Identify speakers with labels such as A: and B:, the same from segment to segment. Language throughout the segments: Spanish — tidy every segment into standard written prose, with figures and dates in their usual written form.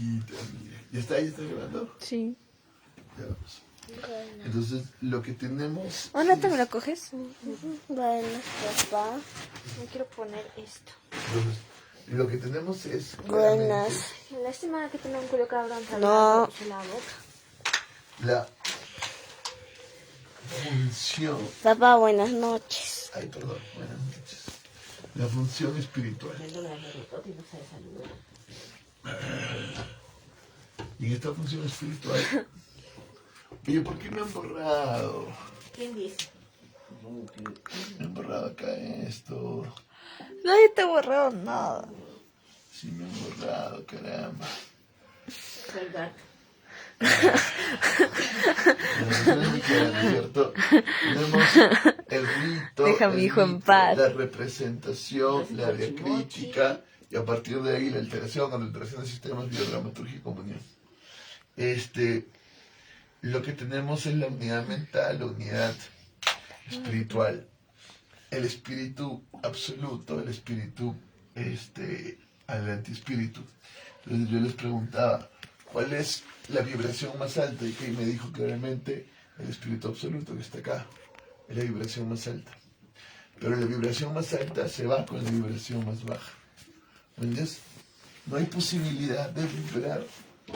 A: hijita mía. ¿Ya está grabando?
B: Sí.
A: Ya vamos. Entonces, lo que tenemos...
B: ¿O no te me lo coges?
C: Bueno, papá.
B: Me quiero poner esto.
A: Entonces, lo que tenemos es...
C: Buenas.
B: Lástima que tenga un culo cabrón.
C: No.
B: La boca.
A: La función...
C: Papá, buenas noches.
A: Ay, perdón, buenas noches. La función espiritual. Y en esta función espiritual... Oye, ¿por qué me han borrado?
B: ¿Quién dice?
A: Me han borrado acá esto.
B: Nadie te borró nada.
A: Sí, me han borrado, caramba.
B: ¿Verdad?
A: ¿Cierto? Tenemos el rito,
B: Deja a mi hijo en paz.
A: la representación, la diacrítica y a partir de ahí la alteración de sistemas, biodramaturgia y comunión. Lo que tenemos es la unidad mental, la unidad espiritual, el espíritu absoluto, el espíritu al antiespíritu. Entonces yo les preguntaba, ¿cuál es la vibración más alta? Y que me dijo claramente el espíritu absoluto que está acá, es la vibración más alta. Pero la vibración más alta se va con la vibración más baja. ¿Entiendes? No hay posibilidad de vibrar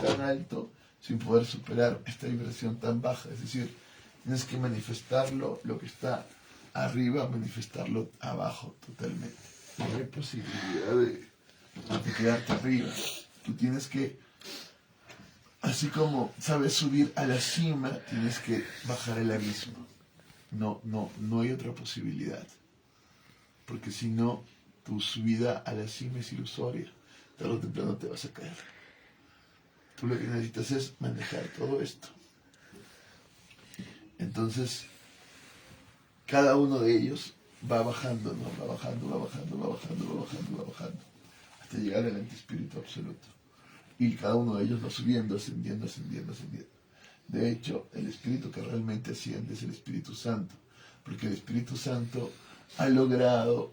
A: tan alto sin poder superar esta vibración tan baja. Es decir, tienes que manifestarlo, lo que está arriba, manifestarlo abajo totalmente. No hay posibilidad de quedarte arriba. Tú tienes que, así como sabes subir a la cima, tienes que bajar el abismo. No hay otra posibilidad. Porque si no, tu subida a la cima es ilusoria. Tarde o temprano te vas a caer. Tú lo que necesitas es manejar todo esto. Entonces, cada uno de ellos va bajando, ¿no? Va bajando, hasta llegar al antiespíritu absoluto. Y cada uno de ellos va subiendo, ascendiendo. De hecho, el espíritu que realmente asciende es el Espíritu Santo, porque el Espíritu Santo ha logrado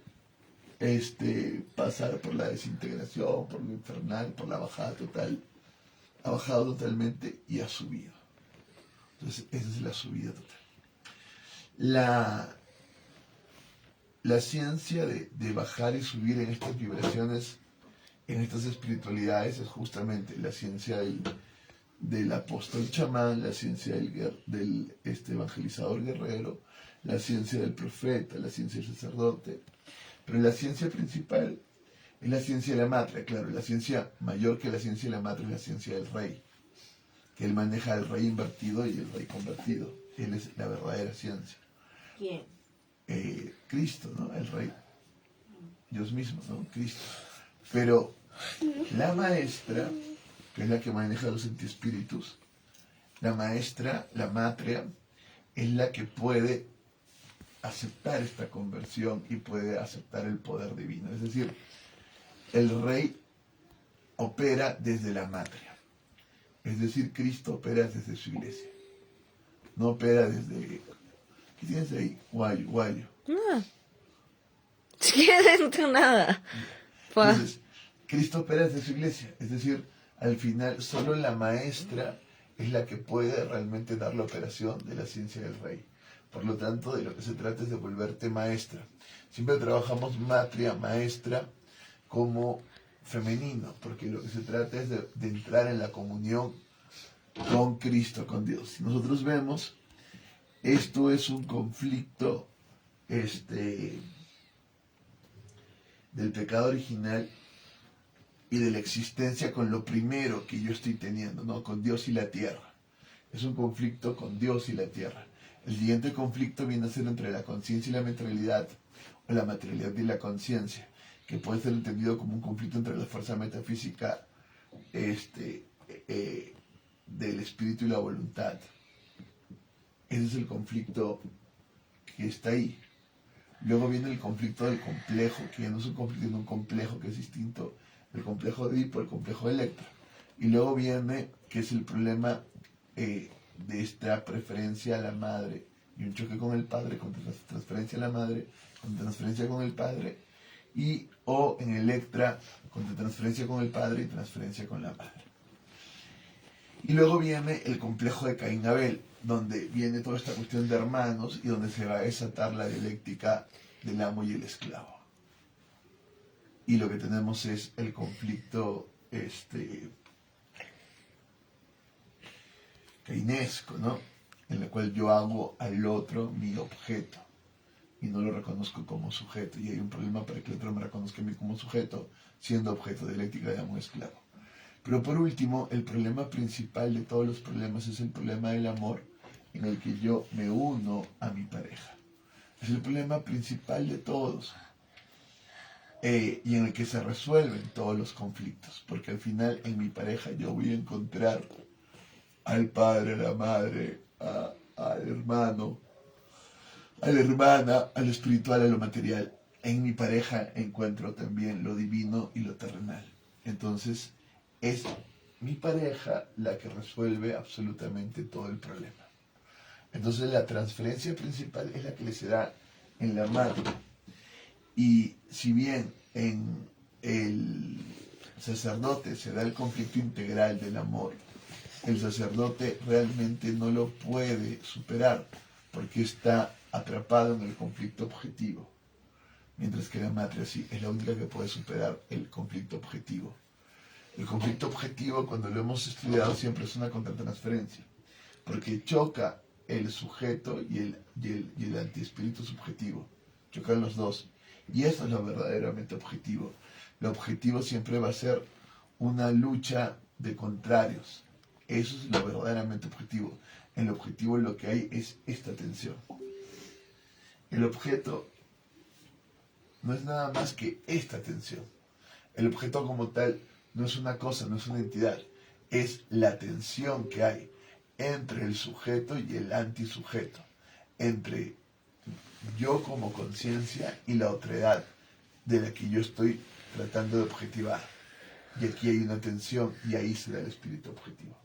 A: pasar por la desintegración, por lo infernal, por la bajada total. Ha bajado totalmente y ha subido. Entonces, esa es la subida total. La ciencia de bajar y subir en estas vibraciones, en estas espiritualidades, es justamente la ciencia del apóstol chamán, la ciencia del evangelizador guerrero, la ciencia del profeta, la ciencia del sacerdote. Pero la ciencia principal es la ciencia de la matria, claro, la ciencia mayor que la ciencia de la matria es la ciencia del rey, que él maneja el rey invertido y el rey convertido. Él es la verdadera ciencia.
B: ¿Quién?
A: Cristo, ¿no? El rey. Dios mismo, ¿no? Cristo. Pero la maestra, que es la que maneja los antiespíritus, la maestra, la matria, es la que puede aceptar esta conversión y puede aceptar el poder divino. Es decir, el rey opera desde la matria. Es decir, Cristo opera desde su iglesia. No opera desde... ¿Qué tienes ahí? Guayo.
B: No. Si quieres, no tengo nada.
A: Entonces, Cristo opera desde su iglesia. Es decir, al final, solo la maestra es la que puede realmente dar la operación de la ciencia del rey. Por lo tanto, de lo que se trata es de volverte maestra. Siempre trabajamos matria, maestra, como femenino, porque lo que se trata es de entrar en la comunión con Cristo, con Dios. Si nosotros vemos, esto es un conflicto del pecado original y de la existencia con lo primero que yo estoy teniendo, ¿no? Con Dios y la tierra. Es un conflicto con Dios y la tierra. El siguiente conflicto viene a ser entre la conciencia y la materialidad, o la materialidad y la conciencia, que puede ser entendido como un conflicto entre la fuerza metafísica del espíritu y la voluntad. Ese es el conflicto que está ahí. Luego viene el conflicto del complejo, que ya no es un conflicto, sino un complejo que es distinto, el complejo de Edipo, el complejo de Electra. Y luego viene, que es el problema de esta preferencia a la madre, y un choque con el padre, contra transferencia a la madre, contra transferencia con el padre, o en Electra, contra transferencia con el padre y transferencia con la madre. Y luego viene el complejo de Caín-Abel, donde viene toda esta cuestión de hermanos y donde se va a desatar la dialéctica del amo y el esclavo. Y lo que tenemos es el conflicto cainesco, ¿no? En el cual yo hago al otro mi objeto y no lo reconozco como sujeto. Y hay un problema para que el otro me reconozca a mí como sujeto, siendo objeto de dialéctica de amo y esclavo. Pero por último, el problema principal de todos los problemas es el problema del amor, en el que yo me uno a mi pareja. Es el problema principal de todos. Y en el que se resuelven todos los conflictos. Porque al final en mi pareja yo voy a encontrar al padre, a la madre, al hermano, a la hermana, a lo espiritual, a lo material. En mi pareja encuentro también lo divino y lo terrenal. Entonces, es mi pareja la que resuelve absolutamente todo el problema. Entonces, la transferencia principal es la que le se da en la madre. Y si bien en el sacerdote se da el conflicto integral del amor, el sacerdote realmente no lo puede superar porque está atrapado en el conflicto objetivo. Mientras que la madre sí es la única que puede superar el conflicto objetivo. El conflicto objetivo, cuando lo hemos estudiado, siempre es una contratransferencia, porque choca el sujeto y el antiespíritu subjetivo. Chocan los dos. Y eso es lo verdaderamente objetivo. Lo objetivo siempre va a ser una lucha de contrarios. Eso es lo verdaderamente objetivo. En lo objetivo lo que hay es esta tensión. El objeto no es nada más que esta tensión. El objeto como tal no es una cosa, no es una entidad. Es la tensión que hay entre el sujeto y el antisujeto. Entre yo como conciencia y la otredad de la que yo estoy tratando de objetivar. Y aquí hay una tensión y ahí se da el espíritu objetivo.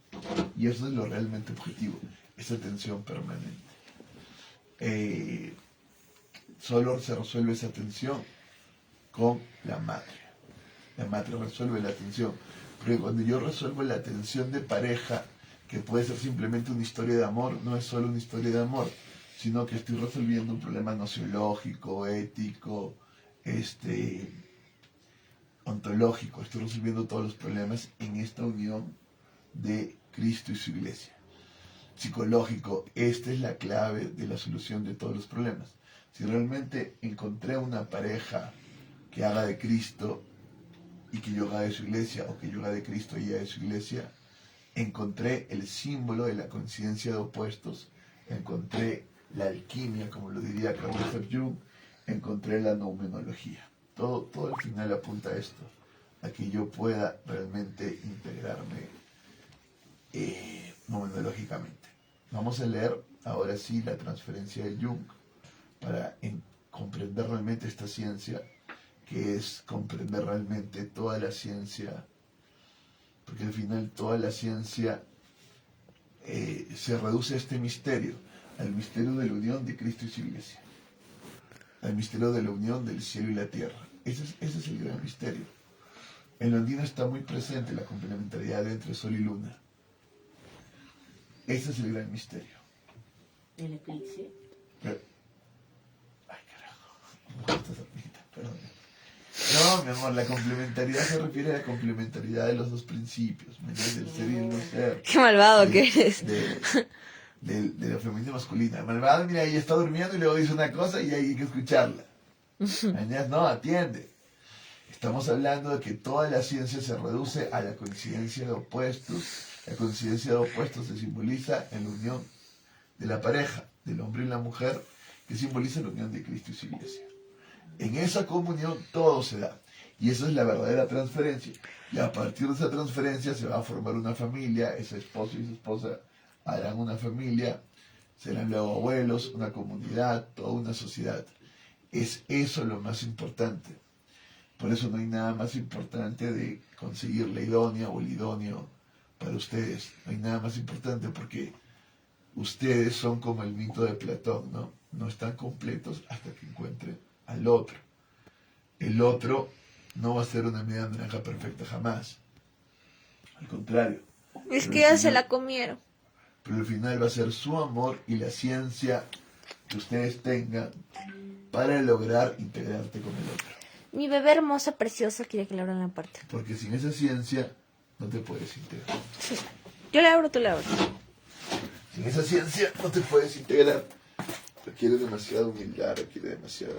A: Y eso es lo realmente objetivo, esa tensión permanente. Solo se resuelve esa tensión con la madre. La madre resuelve la tensión. Porque cuando yo resuelvo la tensión de pareja, que puede ser simplemente una historia de amor, no es solo una historia de amor, sino que estoy resolviendo un problema nociológico, ético, ontológico. Estoy resolviendo todos los problemas en esta unión de Cristo y su iglesia. Psicológico, esta es la clave de la solución de todos los problemas. Si realmente encontré una pareja que haga de Cristo y que yo haga de su iglesia, o que yo haga de Cristo y ella de su iglesia, encontré el símbolo de la conciencia de opuestos, encontré la alquimia, como lo diría Carl Gustav Jung, encontré la noumenología. Todo al final apunta a esto, a que yo pueda realmente integrarme noumenológicamente. Vamos a leer ahora sí la transferencia de Jung para comprender realmente esta ciencia, que es comprender realmente toda la ciencia, porque al final toda la ciencia se reduce a este misterio, al misterio de la unión de Cristo y su iglesia, al misterio de la unión del cielo y la tierra. Ese es el gran misterio. En lo andino está muy presente la complementariedad entre sol y luna. Ese es el gran misterio.
D: ¿El eclipse?
A: Ay, carajo. Perdón. No, mi amor, la complementariedad se refiere a la complementariedad de los dos principios, ¿me entiendes? Del ser y el no ser.
B: Qué malvado que eres.
A: De la femenina masculina. Malvado, mira, ella está durmiendo y luego dice una cosa y hay que escucharla. ¿Me entiendes? No, atiende. Estamos hablando de que toda la ciencia se reduce a la coincidencia de opuestos. La coincidencia de opuestos se simboliza en la unión de la pareja, del hombre y la mujer, que simboliza la unión de Cristo y su iglesia. En esa comunión todo se da. Y esa es la verdadera transferencia. Y a partir de esa transferencia se va a formar una familia, ese esposo y su esposa harán una familia, serán luego abuelos, una comunidad, toda una sociedad. Es eso lo más importante. Por eso no hay nada más importante de conseguir la idónea o el idóneo para ustedes. No hay nada más importante porque ustedes son como el mito de Platón, ¿no? No están completos hasta que encuentren al otro. El otro no va a ser una media naranja perfecta jamás. Al contrario,
B: Es que ya se la comieron.
A: Pero al final va a ser su amor y la ciencia que ustedes tengan para lograr integrarte con el otro.
B: Mi bebé hermosa, preciosa, quiere que le abran la parte.
A: Porque sin esa ciencia no te puedes integrar.
B: Yo le abro, tú le abres.
A: Sin esa ciencia no te puedes integrar. Requiere demasiada humildad, requiere demasiada...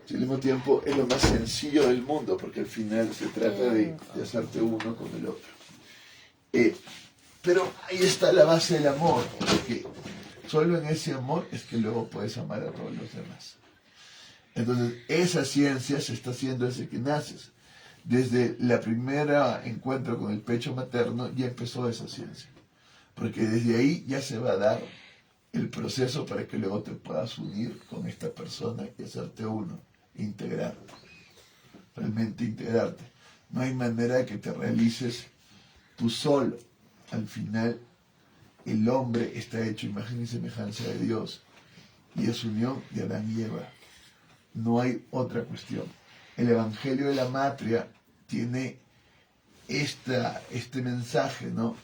A: Y al mismo tiempo es lo más sencillo del mundo, porque al final se trata de hacerte uno con el otro. Pero ahí está la base del amor, porque solo en ese amor es que luego puedes amar a todos los demás. Entonces, esa ciencia se está haciendo desde que naces. Desde la primera encuentro con el pecho materno ya empezó esa ciencia. Porque desde ahí ya se va a dar el proceso para que luego te puedas unir con esta persona y hacerte uno, integrarte, realmente integrarte. No hay manera de que te realices tú solo. Al final, el hombre está hecho imagen y semejanza de Dios y es unión de Adán y Eva. No hay otra cuestión. El Evangelio de la Matria tiene este mensaje, ¿no?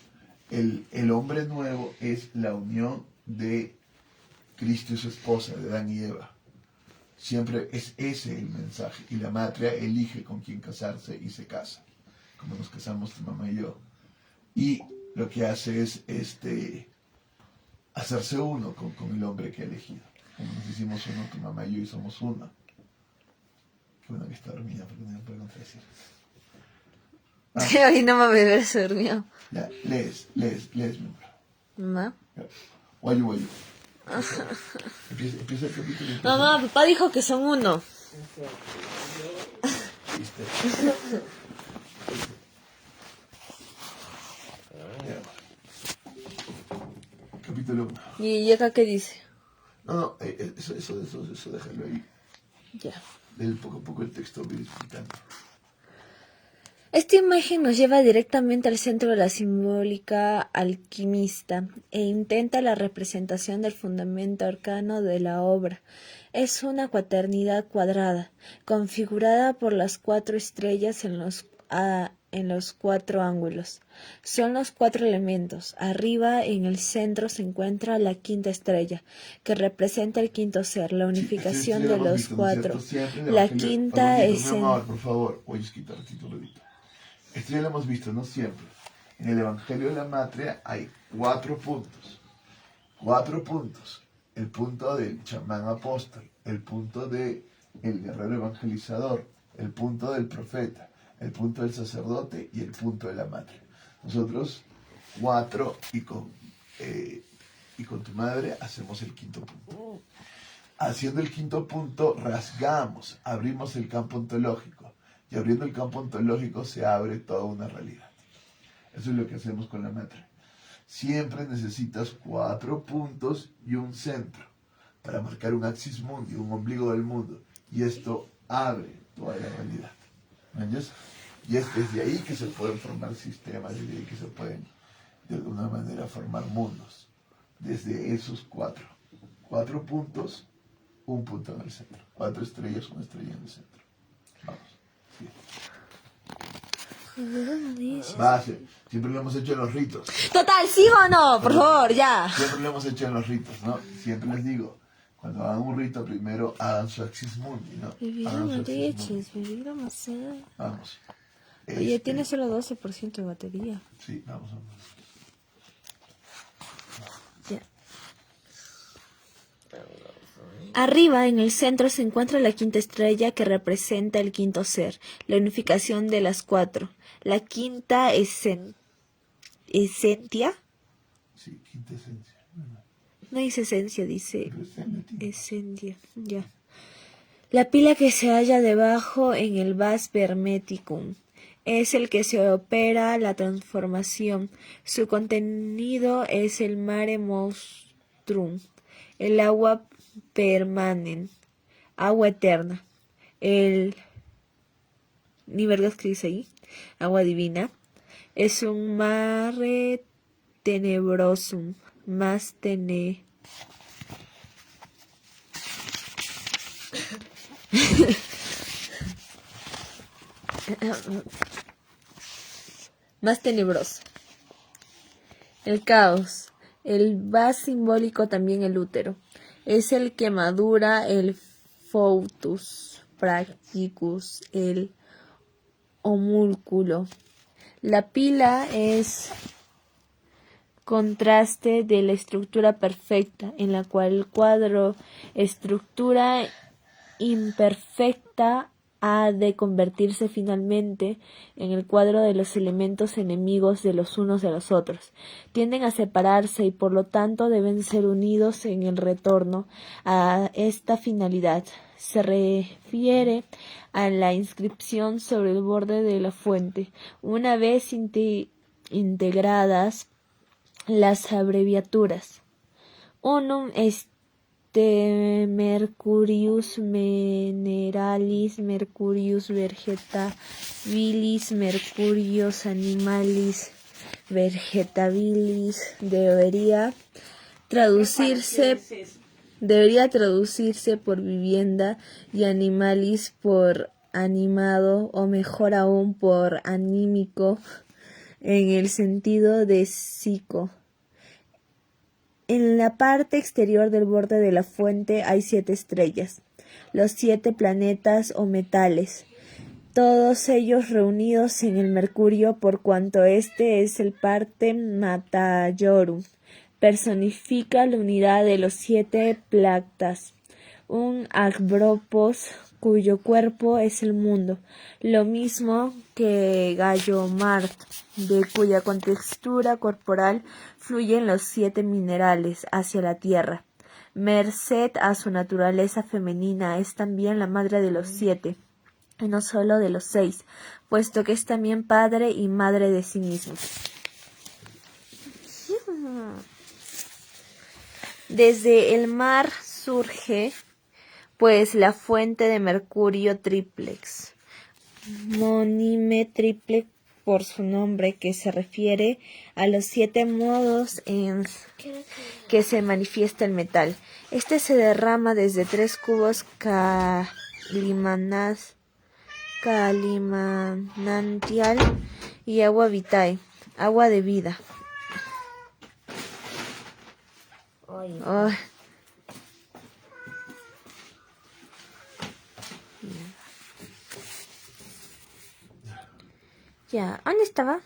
A: El hombre nuevo es la unión de Cristo y su esposa, de Adán y Eva. Siempre es ese el mensaje. Y la Matria elige con quién casarse y se casa, como nos casamos tu mamá y yo. Y lo que hace es hacerse uno con el hombre que ha elegido. Como nos hicimos uno, tu mamá y yo, y somos uno. Qué bueno que está dormida, porque no me puede contradecir.
B: Ay, no mames, se durmió.
A: Ya, lees, mi amor.
B: Mamá.
A: Ya. Guayu. Empieza el capítulo.
B: Mamá, papá dijo que son uno.
A: ¿Viste? Ya. Capítulo 1.
B: ¿Y acá qué dice?
A: No, eso déjalo ahí.
B: Ya.
A: Lee poco a poco el texto, voy explicando.
B: Esta imagen nos lleva directamente al centro de la simbólica alquimista e intenta la representación del fundamento arcano de la obra. Es una cuaternidad cuadrada, configurada por las 4 estrellas en los 4 ángulos. Son los 4 elementos. Arriba, en el centro, se encuentra la 5ª estrella, que representa el quinto ser, la unificación
A: Sí,
B: de
A: hemos
B: los
A: visto,
B: 4.
A: ¿no es cierto? Siempre el
B: La
A: Evangelio-
B: 5ª
A: Perdonito,
B: es
A: mi
B: en...
A: amor, por favor, voy a quitar ratito, Lolito. Esto ya lo hemos visto, no siempre. En el Evangelio de la Matria hay 4 puntos. 4 puntos. El punto del chamán apóstol, el punto del guerrero evangelizador, el punto del profeta, el punto del sacerdote y el punto de la Matria. Nosotros 4 y con tu madre hacemos el 5.º punto. Haciendo el 5.º punto rasgamos, abrimos el campo ontológico. Y abriendo el campo ontológico se abre toda una realidad. Eso es lo que hacemos con la Matria. Siempre necesitas 4 puntos y un centro para marcar un axis mundi, un ombligo del mundo. Y esto abre toda la realidad. ¿Entiendes? Y es desde ahí que se pueden formar sistemas, desde ahí que se pueden de alguna manera formar mundos. Desde esos 4. 4 puntos, un punto en el centro. 4 estrellas, una estrella en el centro. Vamos. Sí. Va, siempre lo hemos hecho en los ritos.
B: Total, ¿sí o no? Por favor, ya.
A: Siempre lo hemos hecho en los ritos, ¿no? Siempre les digo, cuando hagan un rito, primero hagan su axis mundi, ¿no? Hagan su axis mundi. Vamos.
B: Oye, tiene solo 12% de batería.
A: Sí, vamos.
B: Ya. Arriba, en el centro, se encuentra la 5ª estrella que representa el quinto ser, la unificación de las 4. La 5ª esencia.
A: Sí, quinta esencia.
B: No dice esencia, dice
A: Pero está en latín.
B: esencia. Ya. La pila que se halla debajo en el vas hermeticum es el que se opera la transformación. Su contenido es el mare nostrum, el agua permanente, agua eterna, ni vergas que dice ahí, agua divina, es un mare tenebrosum, más más tenebroso. El caos, el más simbólico también el útero, es el que madura el foetus practicus, el homúnculo. La pila es contraste de la estructura perfecta, en la cual el cuadro estructura imperfecta ha de convertirse finalmente en el cuadro de los elementos enemigos de los unos de los otros. Tienden a separarse y por lo tanto deben ser unidos en el retorno a esta finalidad. Se refiere a la inscripción sobre el borde de la fuente. Una vez integradas las abreviaturas unum est Mercurius mineralis, Mercurius vegetabilis, Mercurius animalis vegetabilis debería traducirse por vivienda y animalis por animado, o mejor aún por anímico, en el sentido de psico. En la parte exterior del borde de la fuente hay 7 estrellas, los 7 planetas o metales, todos ellos reunidos en el Mercurio, por cuanto este es el parte materiorum. Personifica la unidad de los 7 planetas, un agropos cuyo cuerpo es el mundo, lo mismo que Gallomard, de cuya contextura corporal fluyen los 7 minerales hacia la tierra. Merced a su naturaleza femenina, es también la madre de los 7, y no solo de los 6, puesto que es también padre y madre de sí mismo. Desde el mar surge pues la fuente de Mercurio triplex, monime triplex por su nombre, que se refiere a los 7 modos en que se manifiesta el metal. Este se derrama desde 3 cubos calimanantial y agua vitae, agua de vida. Oh. Ya, ¿dónde estaba?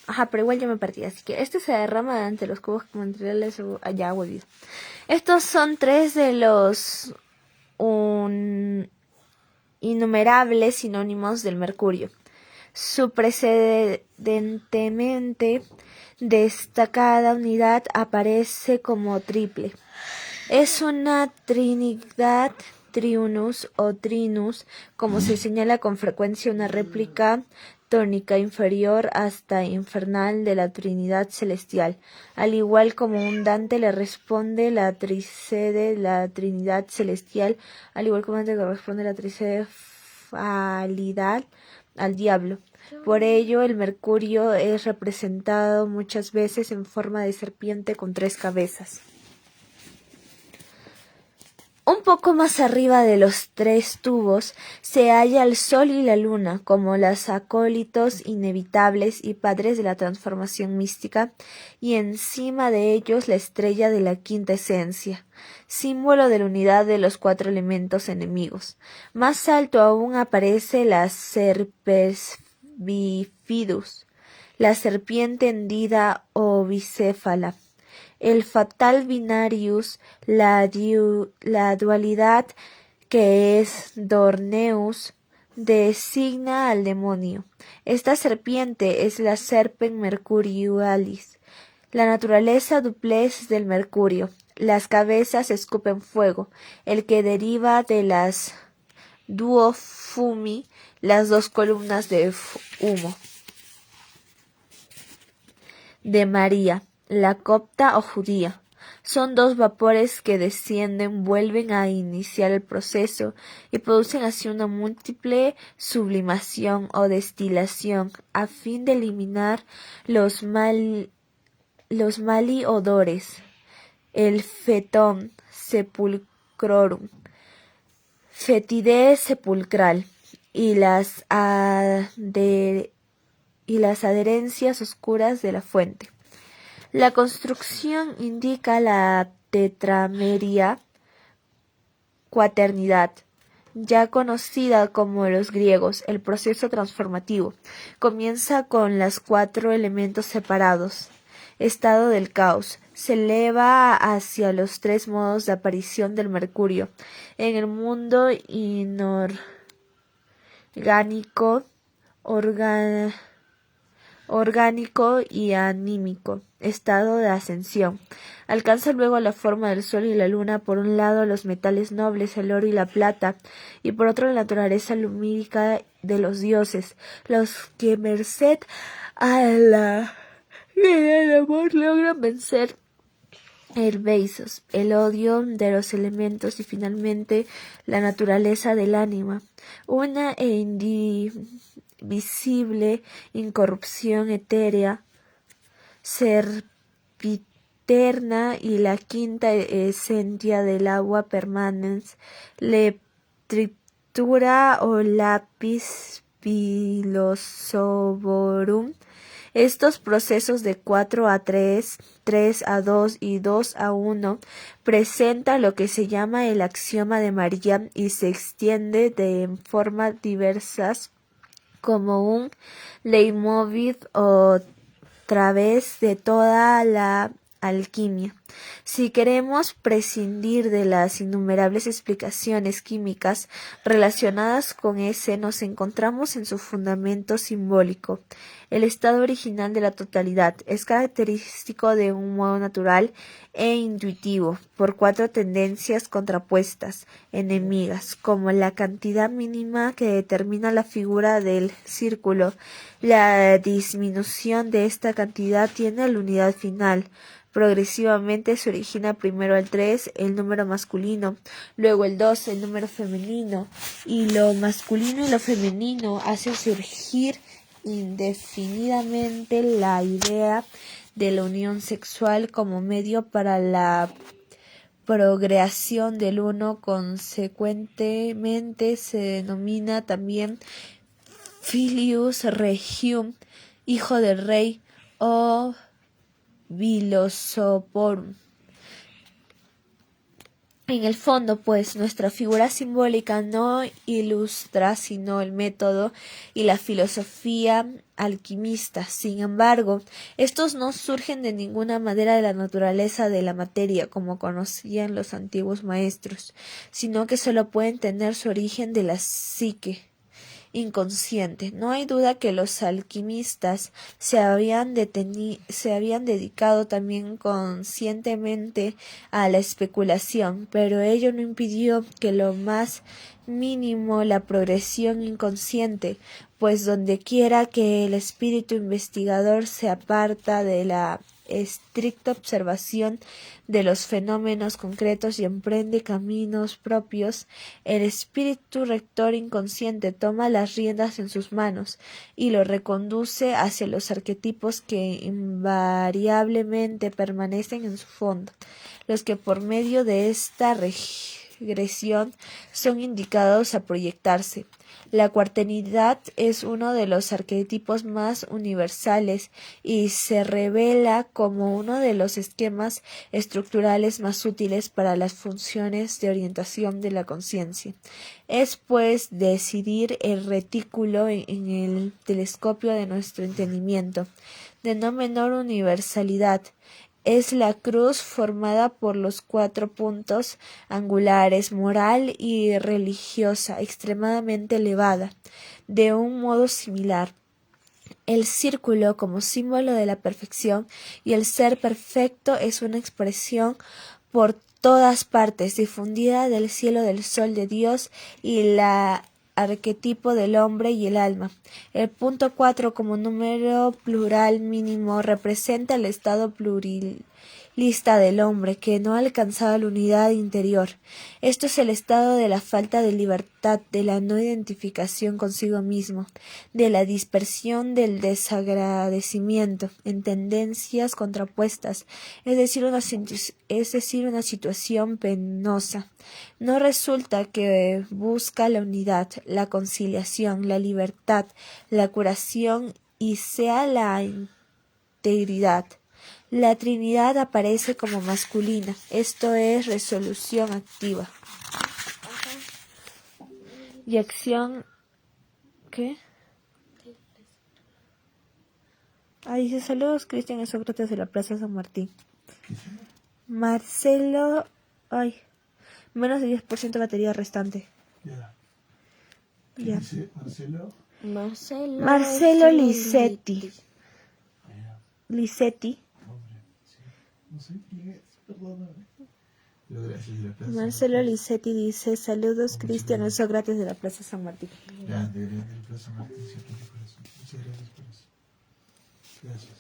B: Ajá, pero igual yo me perdí, así que este se derrama ante los cubos materiales allá, olvido. Estos son 3 de los innumerables sinónimos del mercurio. Su precedentemente destacada unidad aparece como triple. Es una trinidad, triunus o trinus, como se señala con frecuencia una réplica tónica inferior hasta infernal de la Trinidad celestial, al igual como un Dante le responde la trícede la Trinidad celestial, al igual como Dante le responde la trícede falidad al diablo. Por ello, el mercurio es representado muchas veces en forma de serpiente con 3 cabezas. Un poco más arriba de los 3 tubos se halla el Sol y la Luna, como los acólitos inevitables y padres de la transformación mística, y encima de ellos la estrella de la quinta esencia, símbolo de la unidad de los 4 elementos enemigos. Más alto aún aparece la Serpes bifidus, la serpiente hendida o bicéfala. El fatal binarius, la dualidad que es Dorneus, designa al demonio. Esta serpiente es la Serpent mercurialis, la naturaleza duplex del mercurio. Las cabezas escupen fuego, el que deriva de las duo fumi, las 2 columnas de humo. De María, la copta o judía. Son 2 vapores que descienden, vuelven a iniciar el proceso y producen así una múltiple sublimación o destilación a fin de eliminar los maliodores. El fetón sepulcrorum, fetidez sepulcral, y las y las adherencias oscuras de la fuente. La construcción indica la tetrameria cuaternidad, ya conocida como los griegos. El proceso transformativo comienza con los 4 elementos separados. Estado del caos. Se eleva hacia los 3 modos de aparición del mercurio en el mundo inorgánico, orgánico y anímico. Estado de ascensión. Alcanza luego la forma del sol y la luna, por un lado los metales nobles, el oro y la plata, y por otro la naturaleza lumínica de los dioses, los que merced a la el amor logran vencer el beisos, el odio de los elementos y finalmente la naturaleza del ánima, una e indivisible incorrupción etérea, sempiterna y la quinta esencia del agua permanens, le tritura o lapis philosophorum. Estos procesos de 4 a 3, 3 a 2 y 2 a 1 presenta lo que se llama el axioma de María y se extiende de formas diversas como un leitmotiv o través de toda la alquimia. Si queremos prescindir de las innumerables explicaciones químicas relacionadas con ese, nos encontramos en su fundamento simbólico. El estado original de la totalidad es característico de un modo natural e intuitivo por 4 tendencias contrapuestas, enemigas, como la cantidad mínima que determina la figura del círculo. La disminución de esta cantidad tiene la unidad final. Progresivamente se origina primero el 3, el número masculino, luego el 2, el número femenino, y lo masculino y lo femenino hacen surgir indefinidamente la idea de la unión sexual como medio para la procreación del uno. Consecuentemente se denomina también Filius Regium, hijo del rey, o Philosoporum. En el fondo, pues, nuestra figura simbólica no ilustra sino el método y la filosofía alquimista. Sin embargo, estos no surgen de ninguna manera de la naturaleza de la materia, como conocían los antiguos maestros, sino que solo pueden tener su origen de la psique inconsciente. No hay duda que los alquimistas se habían dedicado también conscientemente a la especulación, pero ello no impidió que lo más mínimo la progresión inconsciente, pues dondequiera que el espíritu investigador se aparta de la estricta observación de los fenómenos concretos y emprende caminos propios, el espíritu rector inconsciente toma las riendas en sus manos y lo reconduce hacia los arquetipos que invariablemente permanecen en su fondo, los que por medio de esta regresión son indicados a proyectarse. La cuaternidad es uno de los arquetipos más universales y se revela como uno de los esquemas estructurales más útiles para las funciones de orientación de la conciencia. Es, pues, decidir el retículo en el telescopio de nuestro entendimiento, de no menor universalidad. Es la cruz formada por los 4 puntos angulares, moral y religiosa, extremadamente elevada. De un modo similar, el círculo, como símbolo de la perfección y el ser perfecto, es una expresión por todas partes, difundida del cielo del sol de Dios y la arquetipo del hombre y el alma. El punto 4 como número plural mínimo representa el estado pluralista del hombre que no ha alcanzado la unidad interior. Esto es el estado de la falta de libertad, de la no identificación consigo mismo, de la dispersión, del desagradecimiento en tendencias contrapuestas, es decir, una situación penosa. No resulta que busca la unidad, la conciliación, la libertad, la curación y sea la integridad. La Trinidad aparece como masculina, esto es resolución activa. Y acción, ¿qué? Dice saludos, Cristian y Sócrates de la Plaza San Martín. Marcelo, menos de 10% batería restante.
A: Ya. ¿Qué
B: Ya.
A: dice Marcelo?
B: Marcelo Lisetti. Lisetti.
A: Hombre, sí. No sé quién es, perdóname. Pero gracias de la plaza.
B: Marcelo Lisetti dice saludos, Cristian y Sócrates de la Plaza San Martín.
A: Grande, grande, la plaza Martín, siempre en mi corazón. Muchas gracias por eso. Gracias.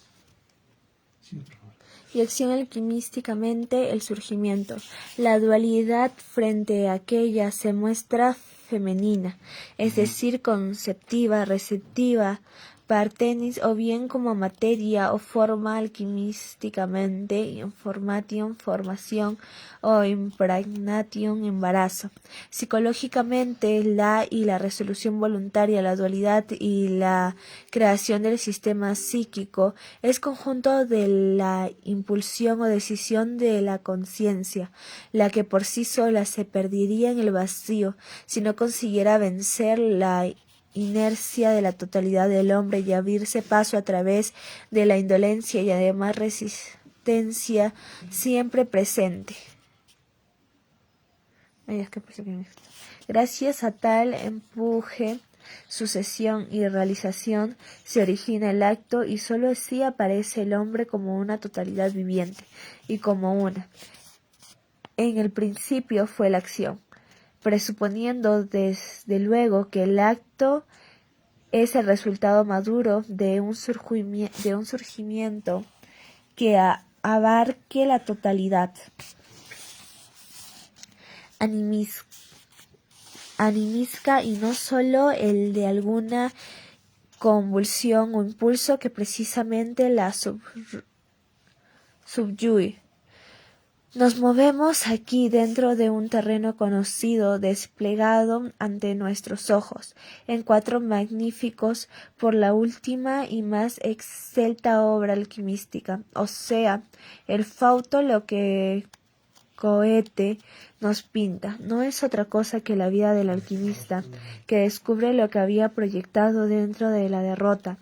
A: Sí, por favor.
B: Y acción alquimísticamente el surgimiento. La dualidad frente a aquella se muestra femenina, es decir, conceptiva, receptiva, partenis, o bien como materia o forma alquimísticamente, information, formación, o impregnation, embarazo. Psicológicamente, la y la resolución voluntaria, la dualidad y la creación del sistema psíquico es conjunto de la impulsión o decisión de la conciencia, la que por sí sola se perdería en el vacío si no consiguiera vencer la inercia de la totalidad del hombre y abrirse paso a través de la indolencia y además resistencia siempre presente. Gracias a tal empuje, sucesión y realización se origina el acto y sólo así aparece el hombre como una totalidad viviente y como una. En el principio fue la acción, presuponiendo desde luego que el acto es el resultado maduro de un surgimiento que abarque la totalidad animisca y no sólo el de alguna convulsión o impulso que precisamente la subyugue. Nos movemos aquí dentro de un terreno conocido, desplegado ante nuestros ojos, en 4 magníficos por la última y más excelsa obra alquimística, o sea, el Fausto. Lo que Goethe nos pinta no es otra cosa que la vida del alquimista, que descubre lo que había proyectado dentro de la derrota,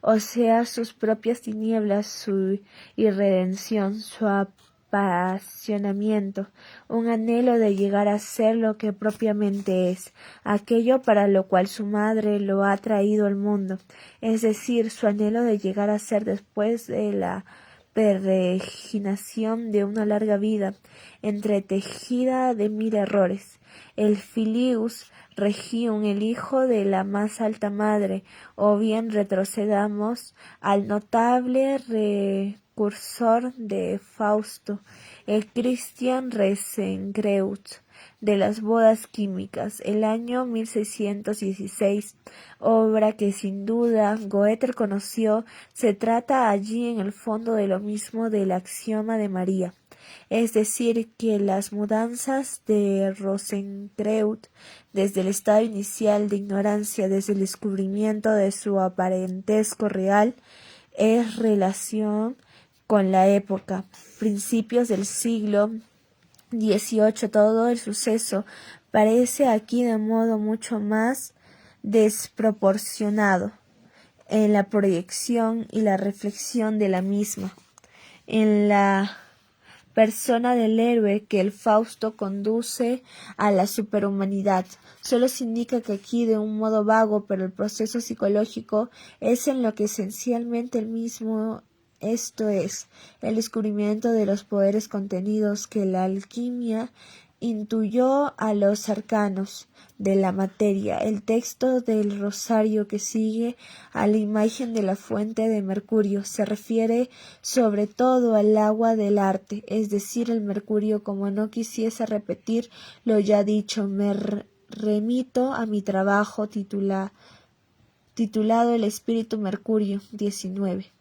B: o sea, sus propias tinieblas, su irredención, su apasionamiento, un anhelo de llegar a ser lo que propiamente es, aquello para lo cual su madre lo ha traído al mundo, es decir, su anhelo de llegar a ser después de la peregrinación de una larga vida, entretejida de 1000 errores. El Filius Regium, el hijo de la más alta madre, o bien retrocedamos al notable recursor de Fausto, el Christian Rosenkreuz, de las bodas químicas, el año 1616, obra que sin duda Goethe conoció. Se trata allí en el fondo de lo mismo del axioma de María, es decir, que las mudanzas de Rosenkreuz desde el estado inicial de ignorancia, desde el descubrimiento de su parentesco real, es relación con la época, principios del siglo XVIII. Todo el suceso parece aquí de modo mucho más desproporcionado en la proyección y la reflexión de la misma, en la persona del héroe que el Fausto conduce a la superhumanidad. Solo se indica que aquí de un modo vago, pero el proceso psicológico es en lo que esencialmente el mismo. Esto es, el descubrimiento de los poderes contenidos que la alquimia intuyó a los arcanos de la materia. El texto del rosario que sigue a la imagen de la fuente de mercurio se refiere sobre todo al agua del arte, es decir, el mercurio. Como no quisiese repetir lo ya dicho, me remito a mi trabajo titulado El espíritu mercurio 19.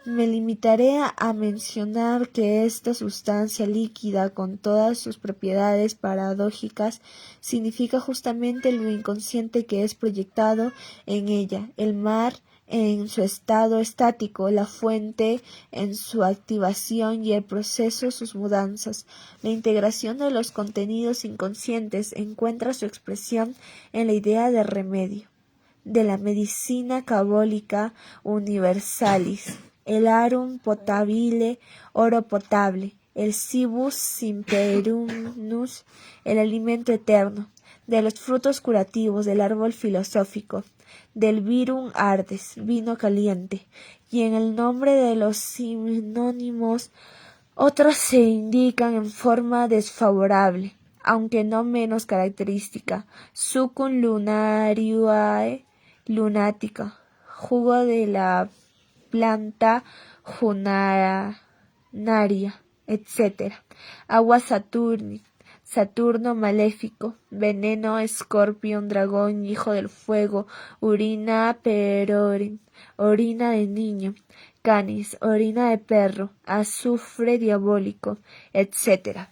B: Me limitaré a mencionar que esta sustancia líquida, con todas sus propiedades paradójicas, significa justamente lo inconsciente que es proyectado en ella, el mar en su estado estático, la fuente en su activación y el proceso sus mudanzas. La integración de los contenidos inconscientes encuentra su expresión en la idea de remedio, de la medicina cabólica universalis, el arum potabile, oro potable, el cibus simperunus, el alimento eterno, de los frutos curativos del árbol filosófico, del virum ardes, vino caliente, y en el nombre de los sinónimos otros se indican en forma desfavorable, aunque no menos característica: succum lunariae, lunática, jugo de la planta junanaria, etc. Agua Saturni, Saturno maléfico, veneno escorpión, dragón, hijo del fuego, urina perorin, orina de niño, canis, orina de perro, azufre diabólico, etc.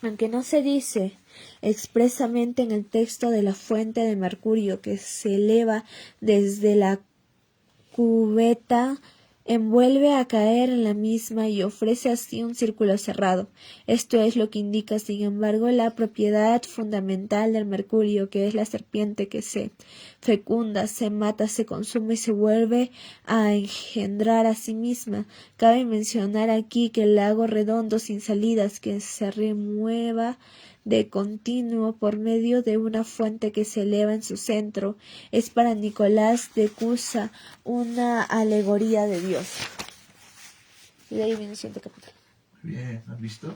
B: Aunque no se dice expresamente en el texto de la fuente de mercurio que se eleva desde la cubeta, envuelve a caer en la misma y ofrece así un círculo cerrado. Esto es lo que indica, sin embargo, la propiedad fundamental del mercurio, que es la serpiente que se fecunda, se mata, se consume y se vuelve a engendrar a sí misma. Cabe mencionar aquí que el lago redondo sin salidas que se remueva de continuo por medio de una fuente que se eleva en su centro es para Nicolás de Cusa una alegoría de Dios. Y de ahí viene el siguiente capítulo.
A: Bien, ¿has visto?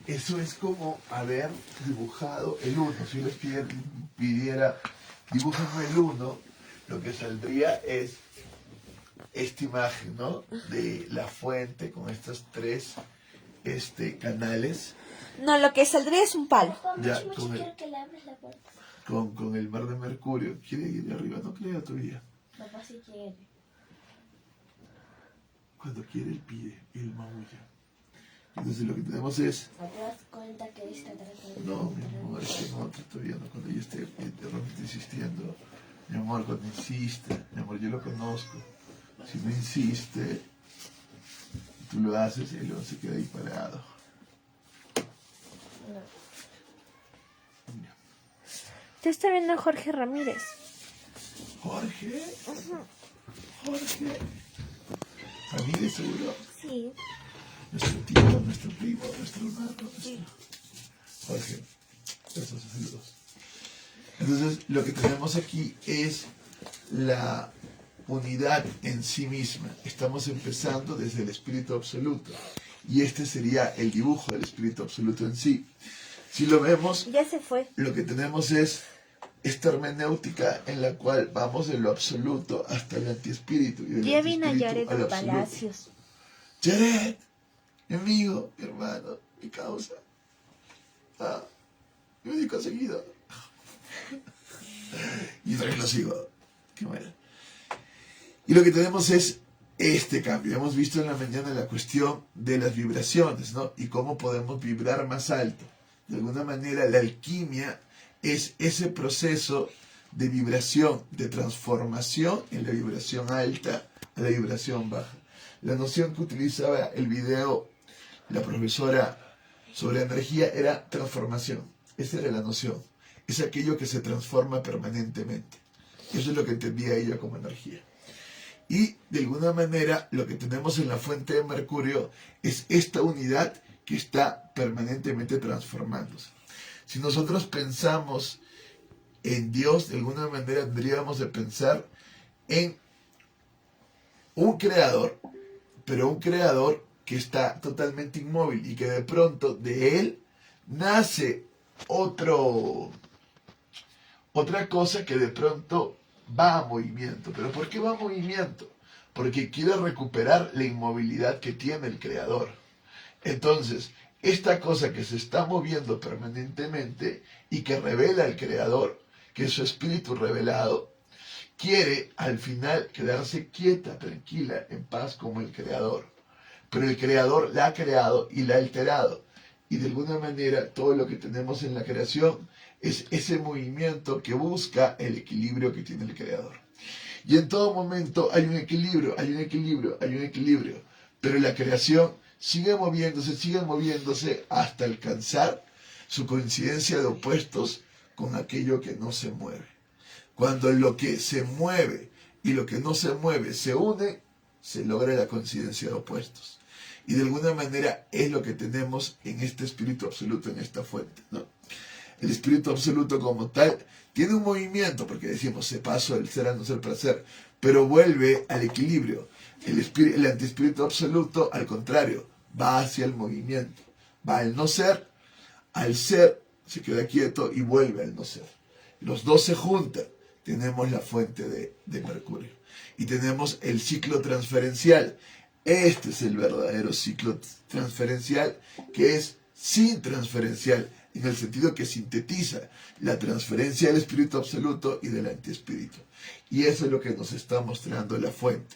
A: Eso es como haber dibujado el 1. Si yo les pidiera dibújenme el 1, lo que saldría es esta imagen, ¿no? De la fuente con estos tres canales.
B: No, lo que saldría es un palo.
A: Ya, con el mar de Mercurio. ¿Quiere ir de arriba? No creo todavía.
C: Papá si quiere.
A: Cuando quiere, él pide, él maulla. Entonces lo que tenemos es...
C: ¿No te das cuenta que está tratando?
A: No, mi amor, es que no, todavía no. Cuando yo esté realmente insistiendo, mi amor, cuando insiste, mi amor, yo lo conozco. Si no insiste, tú lo haces y el león se queda ahí parado. Mira.
B: Te está viendo Jorge Ramírez.
A: Jorge. Jorge. Ramírez, seguro.
B: Sí.
A: Nuestro tío, nuestro primo, nuestro hermano. Jorge. Esos saludos. Entonces, lo que tenemos aquí es la unidad en sí misma. Estamos empezando desde el espíritu absoluto. Y este sería el dibujo del espíritu absoluto en sí. Si lo vemos,
B: Ya se fue.
A: lo que tenemos es esta hermenéutica en la cual vamos de lo absoluto hasta el antiespíritu. Y del
B: Ya vino
A: antiespíritu
B: Yaret
A: al
B: de
A: absoluto.
B: Palacios.
A: Yaret, mi amigo, mi hermano, mi causa. Mi único seguido. Y también lo sigo. Qué bueno. Y lo que tenemos es este cambio. Hemos visto en la mañana la cuestión de las vibraciones, ¿no? Y cómo podemos vibrar más alto. De alguna manera, la alquimia es ese proceso de vibración, de transformación en la vibración alta a la vibración baja. La noción que utilizaba el video la profesora sobre energía era transformación. Esa era la noción. Es aquello que se transforma permanentemente. Eso es lo que entendía ella como energía. Y de alguna manera lo que tenemos en la fuente de Mercurio es esta unidad que está permanentemente transformándose. Si nosotros pensamos en Dios, de alguna manera tendríamos de pensar en un creador, pero un creador que está totalmente inmóvil y que de pronto de él nace otra cosa que de pronto va a movimiento. ¿Pero por qué va a movimiento? Porque quiere recuperar la inmovilidad que tiene el creador. Entonces, esta cosa que se está moviendo permanentemente y que revela al creador, que es su espíritu revelado, quiere al final quedarse quieta, tranquila, en paz como el Creador. Pero el Creador la ha creado y la ha alterado. Y de alguna manera todo lo que tenemos en la creación es ese movimiento que busca el equilibrio que tiene el Creador. Y en todo momento hay un equilibrio, hay un equilibrio, hay un equilibrio. Pero la creación sigue moviéndose hasta alcanzar su coincidencia de opuestos con aquello que no se mueve. Cuando lo que se mueve y lo que no se mueve se une, se logra la coincidencia de opuestos. Y de alguna manera es lo que tenemos en este espíritu absoluto, en esta fuente, ¿no? El espíritu absoluto como tal tiene un movimiento, porque decimos, se pasó del ser a no ser para ser, pero vuelve al equilibrio. El antiespíritu absoluto, al contrario, va hacia el movimiento, va al no ser, al ser se queda quieto y vuelve al no ser. Los dos se juntan, tenemos la fuente de Mercurio y tenemos el ciclo transferencial. Este es el verdadero ciclo transferencial, que es sin transferencial, en el sentido que sintetiza la transferencia del espíritu absoluto y del antiespíritu. Y eso es lo que nos está mostrando la fuente.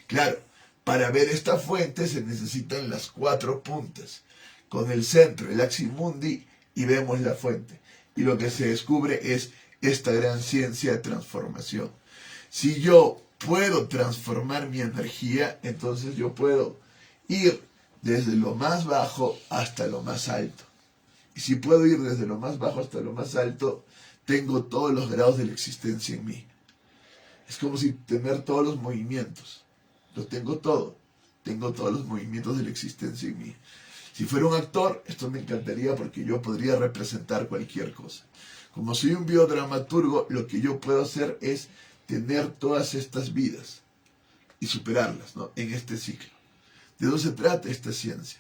A: Claro, para ver esta fuente se necesitan las 4 puntas, con el centro, el axis mundi, y vemos la fuente. Y lo que se descubre es esta gran ciencia de transformación. Si yo puedo transformar mi energía, entonces yo puedo ir desde lo más bajo hasta lo más alto. Y si puedo ir desde lo más bajo hasta lo más alto, tengo todos los grados de la existencia en mí. Es como si tener todos los movimientos. Lo tengo todo. Tengo todos los movimientos de la existencia en mí. Si fuera un actor, esto me encantaría porque yo podría representar cualquier cosa. Como soy un biodramaturgo, lo que yo puedo hacer es tener todas estas vidas y superarlas, ¿no? En este ciclo. ¿De dónde se trata esta ciencia?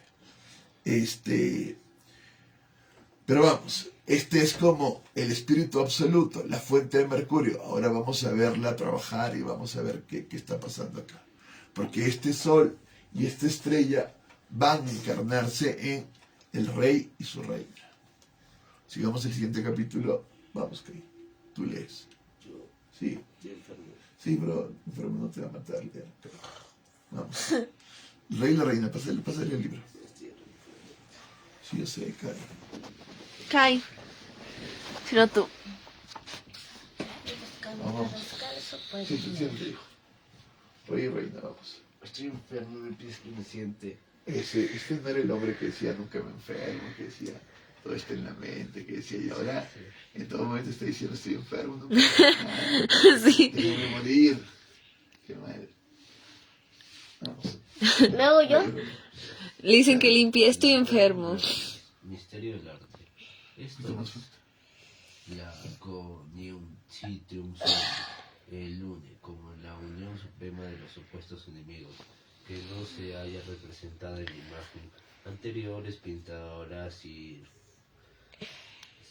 A: Pero vamos, este es como el espíritu absoluto, la fuente de Mercurio. Ahora vamos a verla trabajar y vamos a ver qué está pasando acá. Porque este sol y esta estrella van a encarnarse en el rey y su reina. Sigamos el siguiente capítulo. Vamos, Kay. Tú lees.
E: Yo
A: Sí.
E: estoy enfermo.
A: Sí, pero enfermo no te va a matar. Lea. Vamos. El rey y la reina. Pásale el libro.
E: Estoy enfermo.
A: Sí, yo sé, Kay.
B: Kai, sino tú.
C: Camino descalzo, pues.
A: Sí, sí, siempre dijo. Rey y reina, vamos.
E: Estoy enfermo, mi pies que me siente.
A: Este no era el hombre que decía nunca me enfermo, que decía todo está en la mente, que decía y ahora en todo momento está diciendo estoy enfermo, no puedo hacer nada,
B: Sí.
A: déjame morir. Qué mal. Vamos.
C: ¿Me hago yo?
B: Le dicen que limpie, estoy enfermo.
E: Misterio del arte. Esto
A: Toma
E: es
A: su-
E: la coniuncitium el une como la unión suprema de los opuestos enemigos, que no se haya representada en la imagen anteriores pintadoras y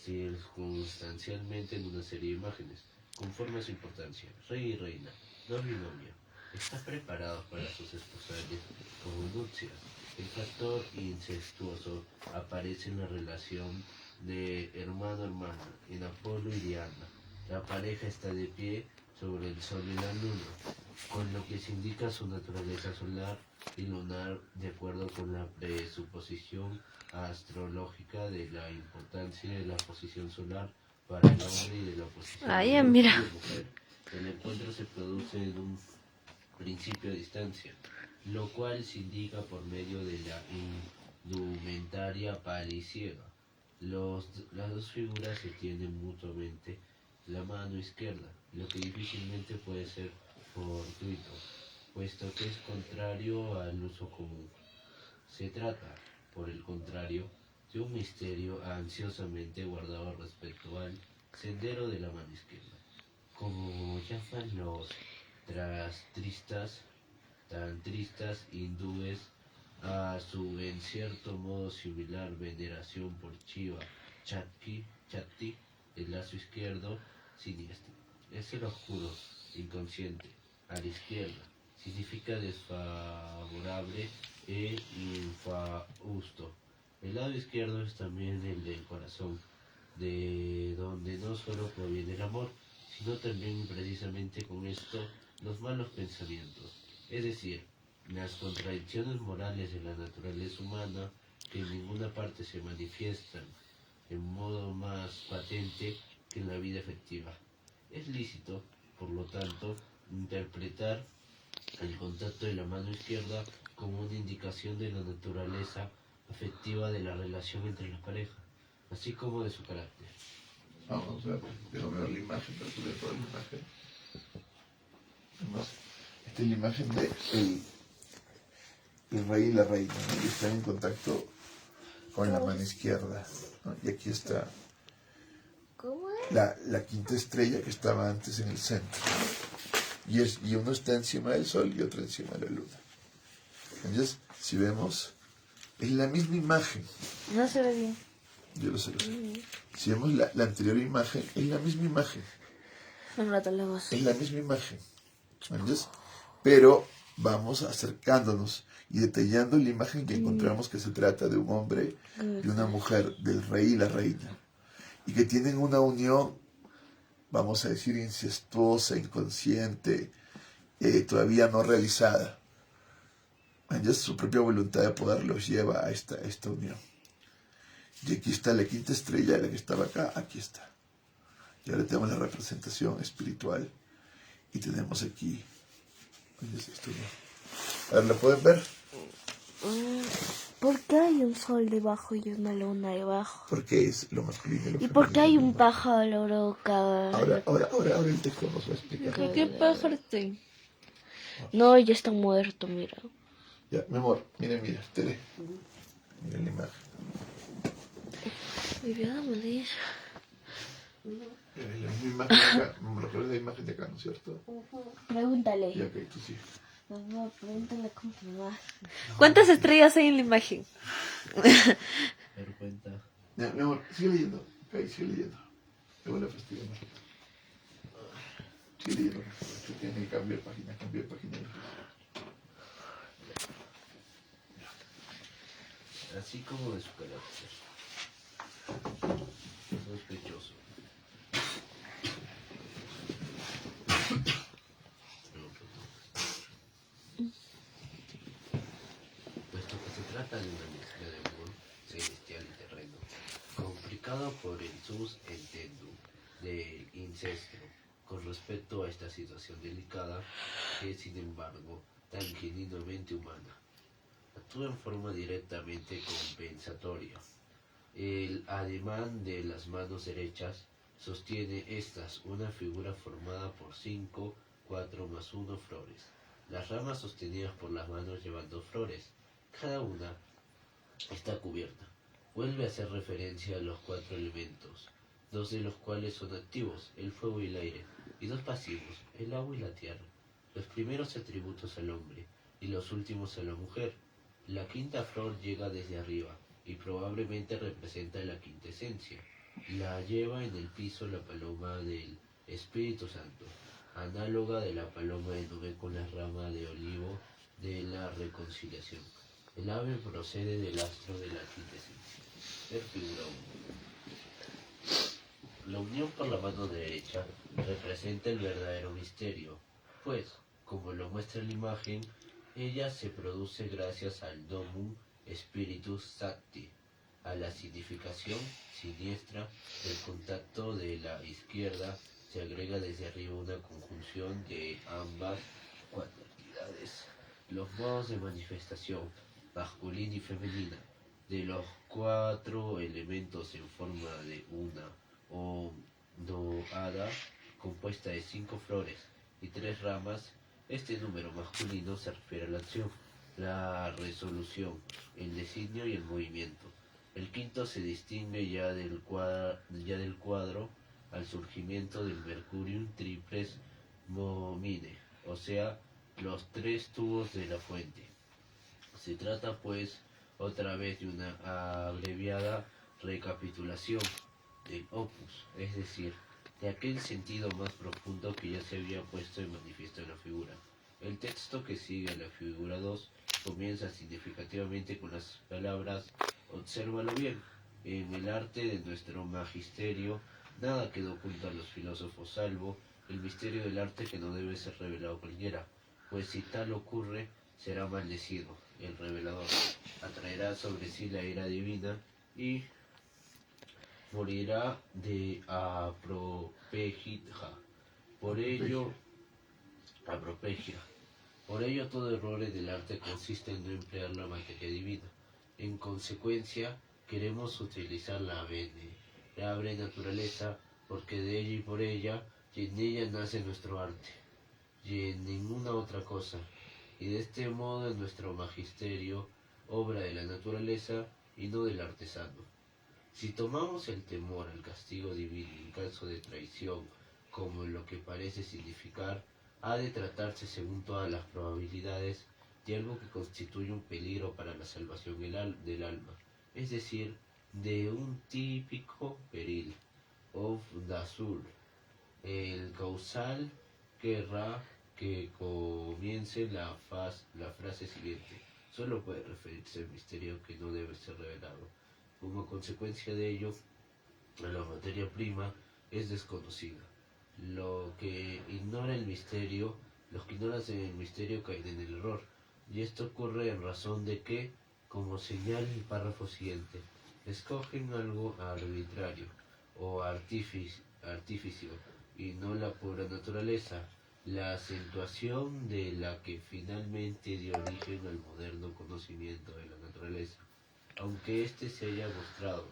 E: circunstancialmente en una serie de imágenes, conforme a su importancia. Rey y reina, no binomio, están preparados para sus esposales como nupcias. El factor incestuoso aparece en la relación de hermano-hermana, en Apolo y Diana. La pareja está de pie sobre el sol y la luna, con lo que se indica su naturaleza solar y lunar de acuerdo con la presuposición astrológica de la importancia de la posición solar para el hombre y de la posición
B: Ah,
E: de
B: ya,
E: la
B: mira.
E: mujer. El encuentro se produce en un principio de distancia, lo cual se indica por medio de la indumentaria paliciega. Las dos figuras se tienden mutuamente la mano izquierda, lo que difícilmente puede ser fortuito, puesto que es contrario al uso común. Se trata, por el contrario, de un misterio ansiosamente guardado respecto al sendero de la mano izquierda. Como llaman los tantristas hindúes a su en cierto modo similar veneración por Shiva Shakti, el lazo izquierdo siniestro. Es el oscuro, inconsciente, a la izquierda. Significa desfavorable e infausto. El lado izquierdo es también el del corazón, de donde no solo proviene el amor, sino también precisamente con esto los malos pensamientos, es decir, las contradicciones morales de la naturaleza humana que en ninguna parte se manifiestan en modo más patente que en la vida efectiva. Es lícito, por lo tanto, interpretar el contacto de la mano izquierda como una indicación de la naturaleza afectiva de la relación entre la pareja, así como de su carácter.
A: Vamos a ver, déjame ver la imagen, para que veas toda la imagen. Además, esta es la imagen de el rey y la reina, ¿no? Y están en contacto con la mano izquierda, ¿no? Y aquí está
C: ¿Cómo es?
A: la quinta estrella que estaba antes en el centro. Y uno está encima del sol y otro encima de la luna. Entonces, si vemos, es la misma imagen.
B: No se ve bien.
A: Yo lo sé, lo sé. Si vemos la anterior imagen, es la misma imagen.
B: Un rato la voz.
A: Es la misma imagen. ¿Entiendes? Pero vamos acercándonos y detallando la imagen que encontramos que se trata de un hombre y una mujer, del rey y la reina. Y que tienen una unión, vamos a decir, incestuosa, inconsciente, todavía no realizada. ¿Entiendes? Su propia voluntad de poder los lleva a esta unión. Y aquí está la quinta estrella, la que estaba acá, aquí está. Y ahora tenemos la representación espiritual. Y tenemos aquí, esto no. A ver, ¿la pueden ver?
B: ¿Por qué hay un sol debajo y una luna debajo?
A: Porque es lo masculino y lo
B: ¿Y por qué hay
A: femenino.
B: un pájaro cada...
A: Ahora el texto nos va a explicar.
B: ¿Pero qué pájaro tiene? No, ya está muerto, mira.
A: Ya, mi amor, mira, Tere. Mira la imagen.
B: Me voy a morir.
A: Mira, la misma imagen de acá. Me recuerda la imagen de acá, ¿no es cierto?
B: Pregúntale.
A: Ya, ok, tú sí.
B: Mamá, pregúntale cómo te va. ¿Cuántas estrellas hay en la imagen?
E: Dar cuenta.
A: Ya, mi amor, sigue leyendo. Ok, sigue leyendo. Luego la fastidio más. Sigue leyendo. Tú tienes que cambiar página,
E: Así como de su carácter. Sospechoso. Puesto que se trata de una mezcla de humor celestial y terreno, complicado por el sus entendum del incesto, con respecto a esta situación delicada, que es sin embargo tan genuinamente humana. Actúa en forma directamente compensatoria. El ademán de las manos derechas sostiene estas una figura formada por 5, 4 más 1 flores. Las ramas sostenidas por las manos llevan 2 flores. Cada una está cubierta. Vuelve a hacer referencia a los 4 elementos, 2 de los cuales son activos, el fuego y el aire, y 2 pasivos, el agua y la tierra. Los primeros atributos al hombre y los últimos a la mujer. La quinta flor llega desde arriba y probablemente representa la quinta esencia. La lleva en el piso la paloma del Espíritu Santo, análoga de la paloma de nube con la rama de olivo de la reconciliación. El ave procede del astro de la quinta esencia. Ver figura 1. La unión por la mano derecha representa el verdadero misterio, pues, como lo muestra la imagen, ella se produce gracias al domum spiritus sancti, a la significación siniestra del contacto de la izquierda. Se agrega desde arriba una conjunción de ambas cualidades. Los modos de manifestación, masculina y femenina, de los 4 elementos en forma de una ondoada compuesta de 5 flores y 3 ramas. Este número masculino se refiere a la acción, la resolución, el designio y el movimiento. El quinto se distingue ya del cuadro al surgimiento del Mercurium triples momine, o sea, los 3 tubos de la fuente. Se trata pues otra vez de una abreviada recapitulación del opus, es decir, de aquel sentido más profundo que ya se había puesto en manifiesto en la figura. El texto que sigue a la figura 2 comienza significativamente con las palabras: obsérvalo bien, en el arte de nuestro magisterio Nada quedó oculto a los filósofos salvo el misterio del arte que no debe ser revelado a cualquiera, pues si tal ocurre, será maldecido. El revelador atraerá sobre sí la ira divina y morirá de apropegia. Por ello, apropegia. Por ello, todo error en el arte consiste en no emplear la materia divina. En consecuencia, queremos utilizar la venerable naturaleza, porque de ella y por ella, y en ella nace nuestro arte, y en ninguna otra cosa. Y de este modo es nuestro magisterio, obra de la naturaleza y no del artesano. Si tomamos el temor al castigo divino en caso de traición como lo que parece significar, ha de tratarse según todas las probabilidades de algo que constituye un peligro para la salvación del alma, es decir, de un típico peril, of dasur. El causal querrá que comience la frase siguiente. Solo puede referirse al misterio que no debe ser revelado. Como consecuencia de ello, la materia prima es desconocida. Lo que ignora el misterio, los que ignoran el misterio caen en el error. Y esto ocurre en razón de que, como señala el párrafo siguiente, escogen algo arbitrario o artificio y no la pura naturaleza, la acentuación de la que finalmente dio origen al moderno conocimiento de la naturaleza, aunque éste se haya mostrado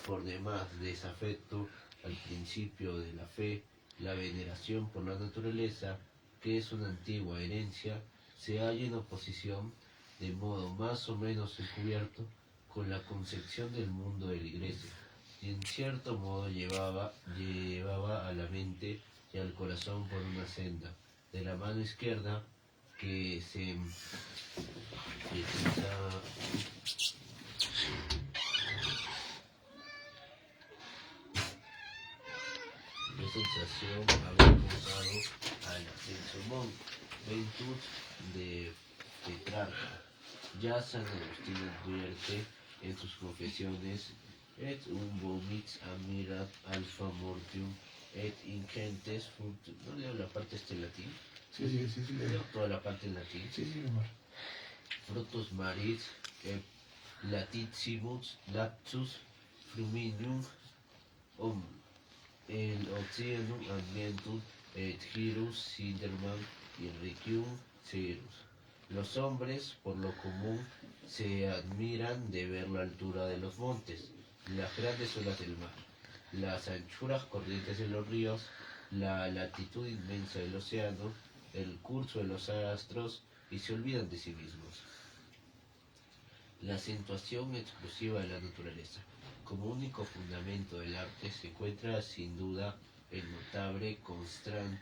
E: por demás desafecto al principio de la fe. La veneración por la naturaleza, que es una antigua herencia, se halla en oposición, de modo más o menos encubierto, con la concepción del mundo de la Iglesia, y en cierto modo llevaba a la mente y al corazón por una senda de la mano izquierda que se de sensación haber posado al ascenso Mont Ventus de Petrarca. Ya San Agustín advierte en sus confesiones: et un vomit amirat alpha mortium et ingentes fructus. ¿No leo la parte este en latín?
A: Sí,
E: Leo toda la parte en latín.
A: Sí, mi amor.
E: Frutos maris et latissimus lapsus fluminum om el océano ambientum et girus sinderman y enriquium cerus. Los hombres, por lo común, se admiran de ver la altura de los montes, las grandes olas del mar, las anchuras corrientes de los ríos, la latitud inmensa del océano, el curso de los astros, y se olvidan de sí mismos. La acentuación exclusiva de la naturaleza, como único fundamento del arte, se encuentra sin duda en notable contraste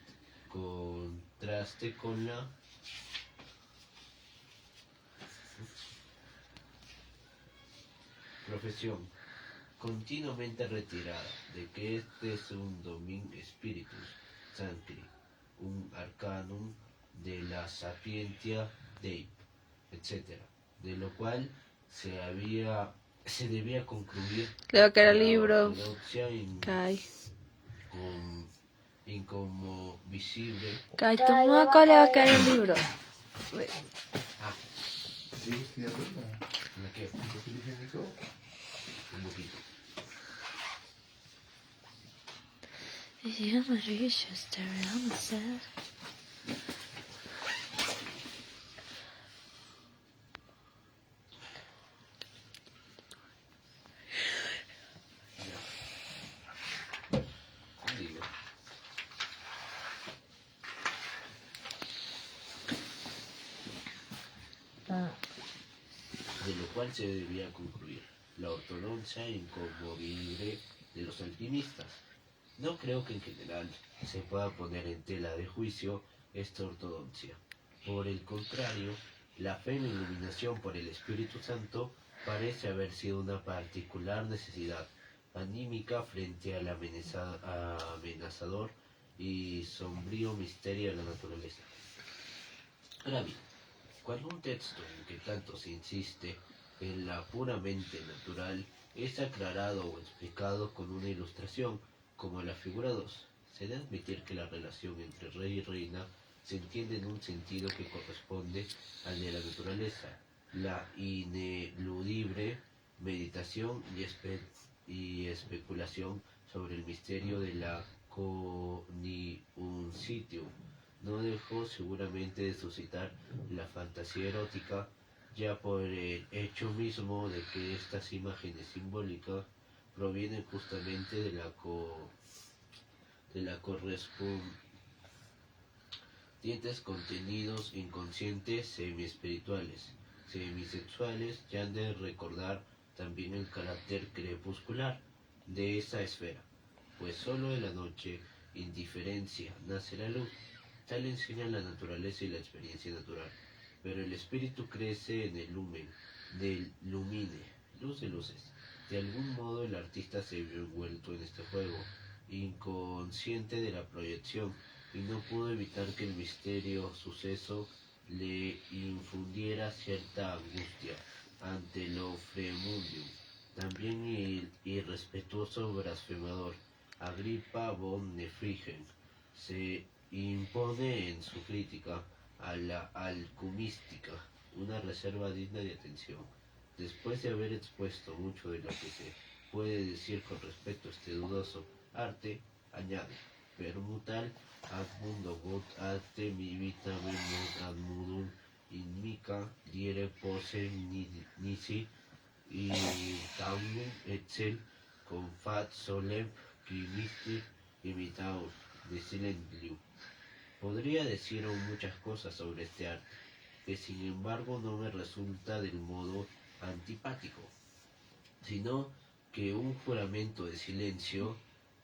E: con la profesión continuamente retirada de que este es un domin spiritus sancti, un arcanum de la sapientia Dei, etc., de lo cual se debía concluir
B: Le va a caer el
E: la
B: libro.
E: ortodoxia
B: Kai.
E: inconmovisible.
B: Kai, tu moco le va a caer el libro.
E: Ah,
A: ¿Sigues estudiando
E: ¿la qué?
A: el papel higiénico?
E: Un poquito.
B: Yeah, Mauritius, the answer.
E: Digo, de lo cual se debía concluir la ortodoxia inconmovible de los alquimistas. No creo que en general se pueda poner en tela de juicio esta ortodoxia. Por el contrario, la fe en la iluminación por el Espíritu Santo parece haber sido una particular necesidad anímica frente al amenazador y sombrío misterio de la naturaleza. Ahora bien, cuando un texto en que tanto se insiste en la puramente natural es aclarado o explicado con una ilustración, como la figura 2. Se debe admitir que la relación entre rey y reina se entiende en un sentido que corresponde al de la naturaleza, la ineludible meditación y especulación sobre el misterio de la coniunctio. No dejó seguramente de suscitar la fantasía erótica, ya por el hecho mismo de que estas imágenes simbólicas provienen justamente de la correspondientes contenidos inconscientes semi-espirituales, semisexuales, y han de recordar también el carácter crepuscular de esa esfera, pues solo en la noche, indiferencia, nace la luz. Tal enseña la naturaleza y la experiencia natural, pero el espíritu crece en el lumen, del lumine, luz de luces. De algún modo el artista se vio envuelto en este juego, inconsciente de la proyección, y no pudo evitar que el misterio suceso le infundiera cierta angustia ante lo fremundium. También el irrespetuoso blasfemador Agripa von Neufringen se impone en su crítica a la alquimística una reserva digna de atención. Después de haber expuesto mucho de lo que se puede decir con respecto a este dudoso arte, añade: permutal ad mundo gut arte mi vita venut ad mundum in mica dire posse nisi y taunum excel confat solem quimisti imitaur de silentium. Podría decir aún muchas cosas sobre este arte, que sin embargo no me resulta del modo antipático, sino que un juramento de silencio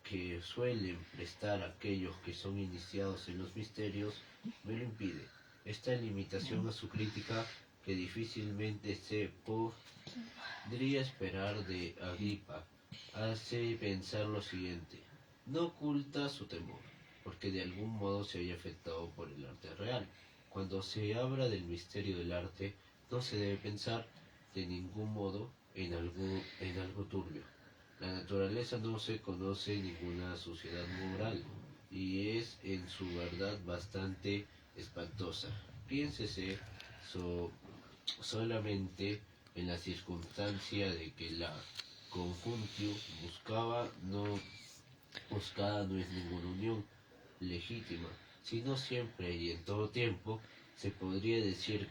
E: que suelen prestar aquellos que son iniciados en los misterios me lo impide. Esta limitación a su crítica, que difícilmente se podría esperar de Agripa, hace pensar lo siguiente: no oculta su temor, porque de algún modo se haya afectado por el arte real. Cuando se habla del misterio del arte, no se debe pensar de ningún modo en algo turbio. La naturaleza no se conoce ninguna suciedad moral, y es en su verdad bastante espantosa. Piénsese solamente en la circunstancia de que la conjuntio buscada no es ninguna unión legítima, sino siempre y en todo tiempo se podría decir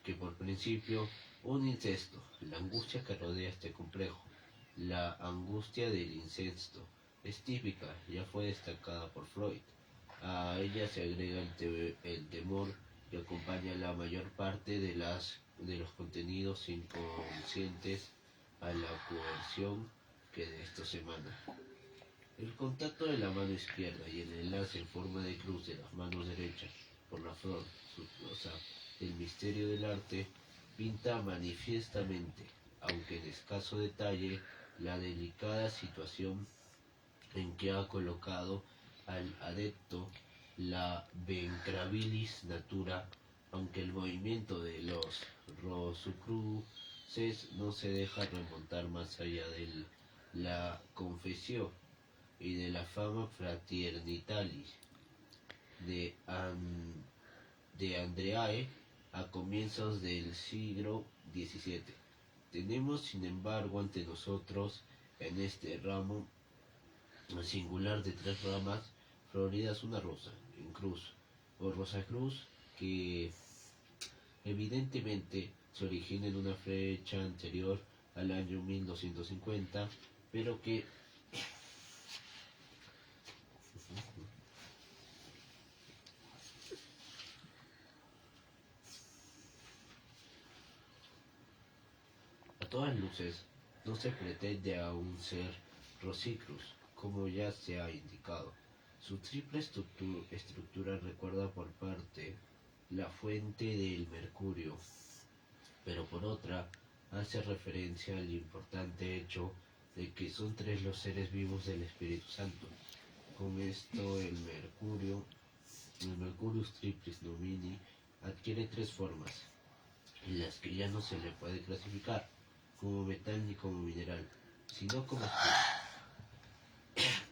E: que por principio un incesto. La angustia que rodea este complejo, la angustia del incesto, es típica, ya fue destacada por Freud. A ella se agrega el temor que acompaña la mayor parte de los contenidos inconscientes a la coerción que de estos emana. El contacto de la mano izquierda y el enlace en forma de cruz de las manos derechas por la flor suntuosa del misterio del arte pinta manifiestamente, aunque en escaso detalle, la delicada situación en que ha colocado al adepto la venerabilis natura, aunque el movimiento de los Rosicruces no se deja remontar más allá de la confesión y de la fama fraternitalis de Andreae a comienzos del siglo XVII. Tenemos, sin embargo, ante nosotros en este ramo singular de tres ramas floridas una rosa en cruz o rosa cruz, que evidentemente se origina en una fecha anterior al año 1250, pero que a todas luces no se pretende aún ser Rosicruz, como ya se ha indicado. Su triple estructura recuerda por parte la fuente del mercurio, pero por otra hace referencia al importante hecho de que son tres los seres vivos del Espíritu Santo. Con esto el Mercurius Triplis Nomini adquiere tres formas, en las que ya no se le puede clasificar como metal ni como mineral, sino como espíritu.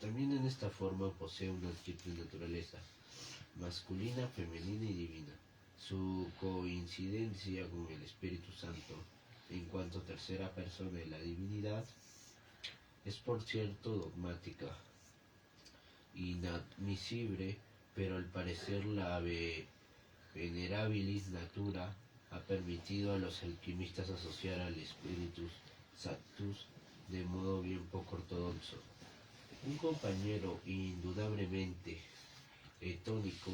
E: también en esta forma posee una triple naturaleza, masculina, femenina y divina. Su coincidencia con el Espíritu Santo, en cuanto tercera persona de la divinidad, es por cierto dogmática, inadmisible, pero al parecer la venerabilis natura ha permitido a los alquimistas asociar al Spiritus Sanctus de modo bien poco ortodoxo. Un compañero indudablemente etónico,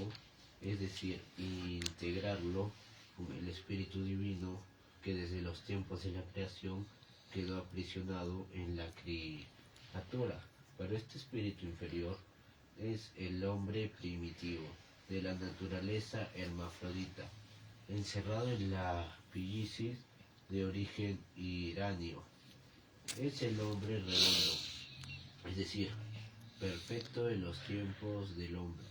E: es decir, integrarlo con el Espíritu Divino que desde los tiempos de la creación quedó aprisionado en la criatura. Pero este espíritu inferior es el hombre primitivo, de la naturaleza hermafrodita, encerrado en la pillicis de origen iranio. Es el hombre redondo, es decir, perfecto en los tiempos del hombre,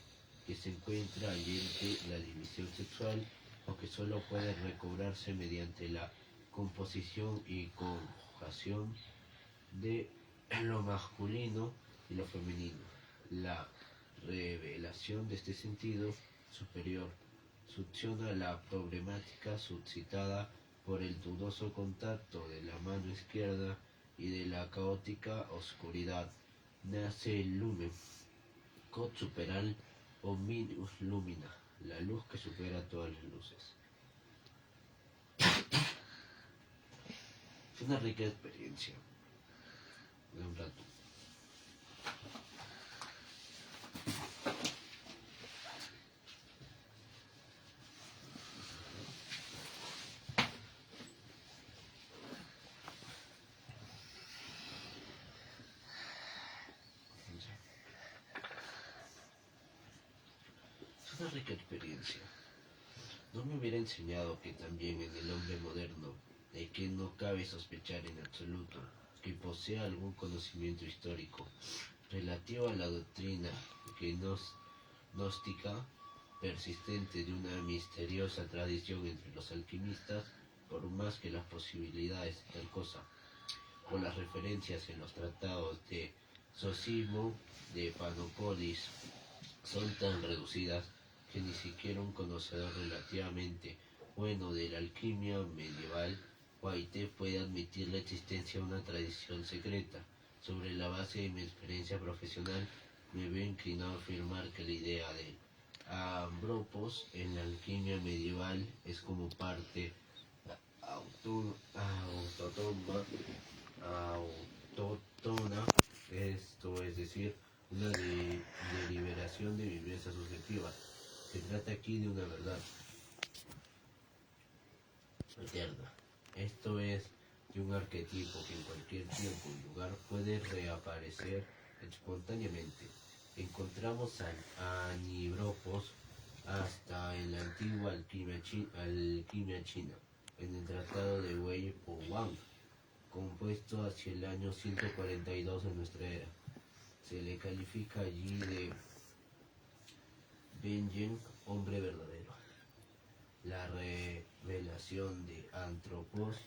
E: que se encuentra allende la división sexual o que solo puede recobrarse mediante la composición y conjugación de lo masculino y lo femenino. La revelación de este sentido superior succiona la problemática suscitada por el dudoso contacto de la mano izquierda y de la caótica oscuridad. Nace el lumen, quod superal omnius lumina, la luz que supera todas las luces. Es una rica experiencia de un rato. Es una rica experiencia. No me hubiera enseñado que también en el hombre moderno, de quien no cabe sospechar en absoluto que posea algún conocimiento histórico relativo a la doctrina gnóstica persistente de una misteriosa tradición entre los alquimistas, por más que las posibilidades de tal cosa, o las referencias en los tratados de Zosimo de Panopolis son tan reducidas que ni siquiera un conocedor relativamente bueno de la alquimia medieval White puede admitir la existencia de una tradición secreta. Sobre la base de mi experiencia profesional, me veo inclinado a afirmar que la idea de Ambropos en la alquimia medieval es como parte autótona, esto es decir, una deliberación de vivencia subjetiva. Se trata aquí de una verdad eterna. Esto es de un arquetipo que en cualquier tiempo y lugar puede reaparecer espontáneamente. Encontramos al Anibropos hasta en la antigua alquimia china, en el tratado de Wei Po Wang, compuesto hacia el año 142 de nuestra era. Se le califica allí de Benjen, hombre verdadero. La revelación de Antropos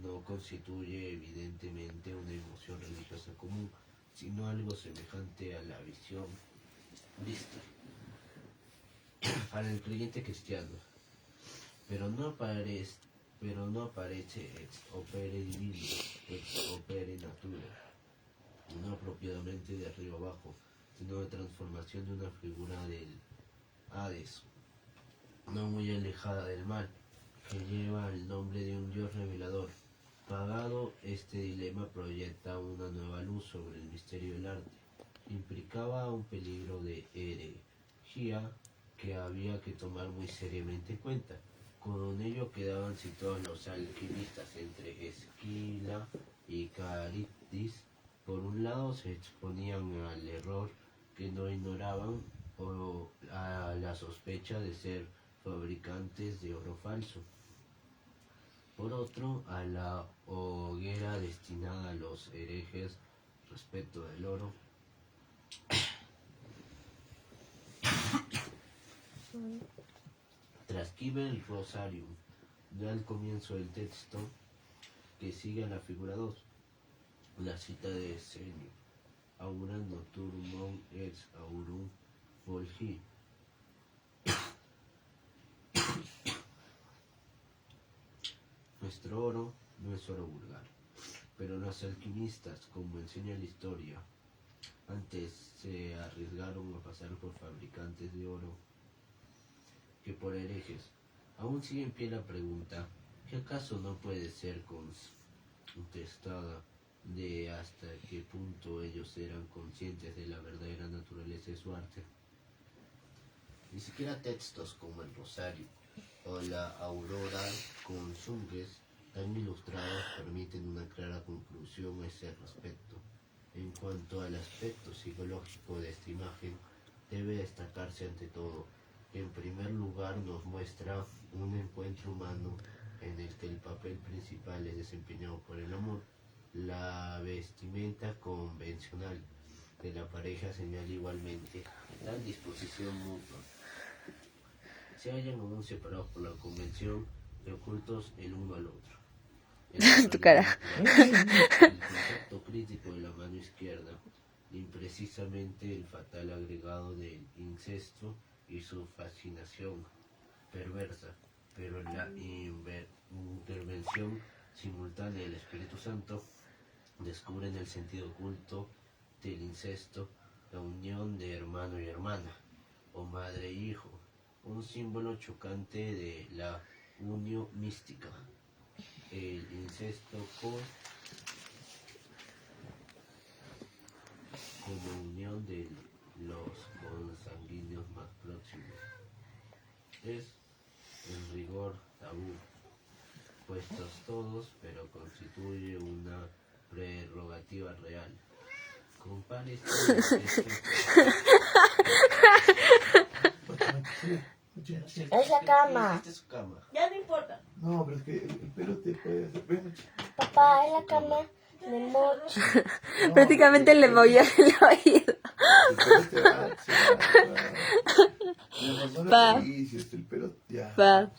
E: no constituye evidentemente una emoción religiosa común, sino algo semejante a la visión vista para el creyente cristiano, pero no aparece ex opere divino, ex opere natura, no apropiadamente de arriba abajo, sino de transformación de una figura del Hades, no muy alejada del mal, que lleva el nombre de un dios revelador. Pagado este dilema proyecta una nueva luz sobre el misterio del arte. Implicaba un peligro de herejía que había que tomar muy seriamente en cuenta. Con ello quedaban situados los alquimistas entre Esquila y Caribdis. Por un lado se exponían al error que no ignoraban o a la sospecha de ser fabricantes de oro falso. Por otro, a la hoguera destinada a los herejes respecto del oro. Transcribe el Rosarium, ya al comienzo del texto que sigue a la figura 2, la cita de Senio. aura nocturnum ex aurum volgi. Nuestro oro no es oro vulgar, pero los alquimistas, como enseña la historia, antes se arriesgaron a pasar por fabricantes de oro que por herejes. Aún sigue en pie la pregunta, ¿qué acaso no puede ser contestada de hasta qué punto ellos eran conscientes de la verdadera naturaleza de su arte? Ni siquiera textos como el Rosario o la Aurora Consumnes tan ilustrados permiten una clara conclusión a ese respecto. En cuanto al aspecto psicológico de esta imagen, debe destacarse ante todo que en primer lugar nos muestra un encuentro humano en el que el papel principal es desempeñado por el amor. La vestimenta convencional de la pareja señala igualmente tal disposición mutua. Se hallan aún separados por la convención y ocultos el uno al otro.
B: Tu cara.
E: El contacto crítico de la mano izquierda, imprecisamente el fatal agregado del incesto y su fascinación perversa, pero la intervención simultánea del Espíritu Santo descubren el sentido oculto del incesto, la unión de hermano y hermana, o madre e hijo, un símbolo chocante de la unión mística. El incesto como unión de los consanguíneos más próximos. Es, en rigor, tabú, puestos todos, pero constituye una prerrogativa real. Compare
C: Es la cama.
E: Esta es su cama.
D: Ya no importa.
A: No, pero es que el pelo te puede hacer... Ven,
C: Papá, es la cama de Mochi.
A: no,
B: Prácticamente le movía el oído.
A: el pelo te va, no lo
B: Pa.
A: acaricies, el pelo ya.
B: Va.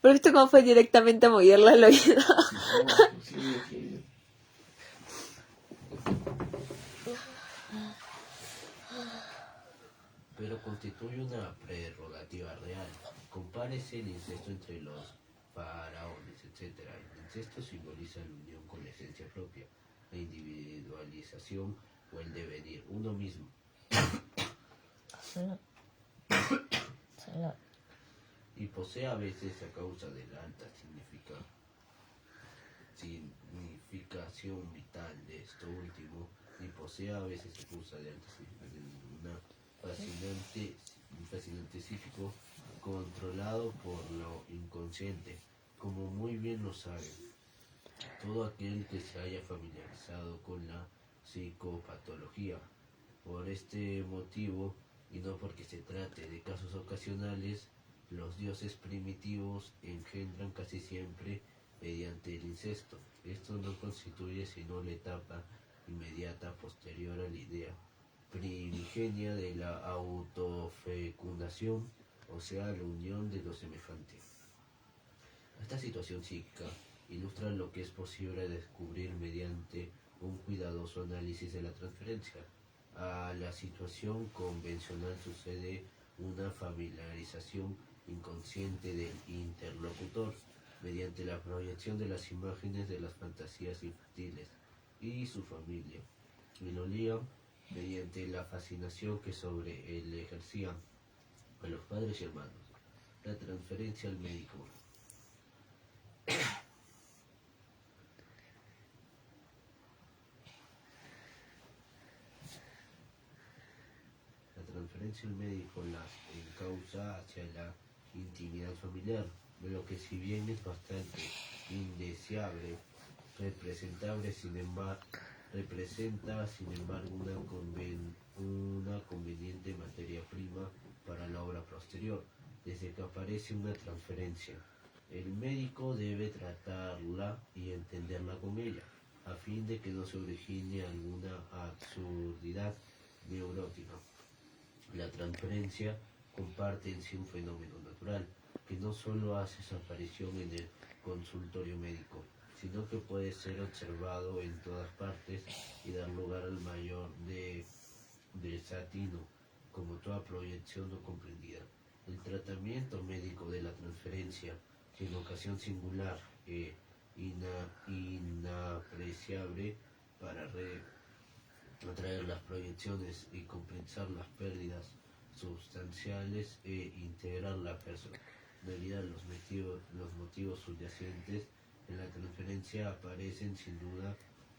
B: Pero esto cómo fue directamente a moverle al oído.
A: Sí, no, sí.
E: Pero constituye una prerrogativa real. Compárese el incesto entre los faraones, etc. El incesto simboliza la unión con la esencia propia, la individualización o el devenir, uno mismo. Y posee a veces, a causa de la alta significación vital de esto último, y posee a veces a causa de alta significación un fascinante psíquico controlado por lo inconsciente, como muy bien lo sabe todo aquel que se haya familiarizado con la psicopatología. Por este motivo, y no porque se trate de casos ocasionales, los dioses primitivos engendran casi siempre mediante el incesto. Esto no constituye sino la etapa inmediata posterior a la idea primigenia de la autofecundación, o sea, la unión de lo semejante. Esta situación psíquica ilustra lo que es posible descubrir mediante un cuidadoso análisis de la transferencia. A la situación convencional sucede una familiarización inconsciente del interlocutor mediante la proyección de las imágenes de las fantasías infantiles y su familia, y lo ligan mediante la fascinación que sobre él ejercían a los padres y hermanos. La transferencia al médico. La transferencia al médico las encausa hacia la intimidad familiar, de lo que si bien es bastante indeseable, representa sin embargo una conveniente materia prima para la obra posterior. Desde que aparece una transferencia, el médico debe tratarla y entenderla con ella, a fin de que no se origine alguna absurdidad neurótica. La transferencia comparte en sí un fenómeno natural, que no solo hace su aparición en el consultorio médico, sino que puede ser observado en todas partes y dar lugar al mayor desatino, como toda proyección no comprendida. El tratamiento médico de la transferencia, que en ocasión singular e inapreciable para atraer las proyecciones y compensar las pérdidas sustanciales e integrar la personalidad, los motivos subyacentes en la transferencia aparecen sin duda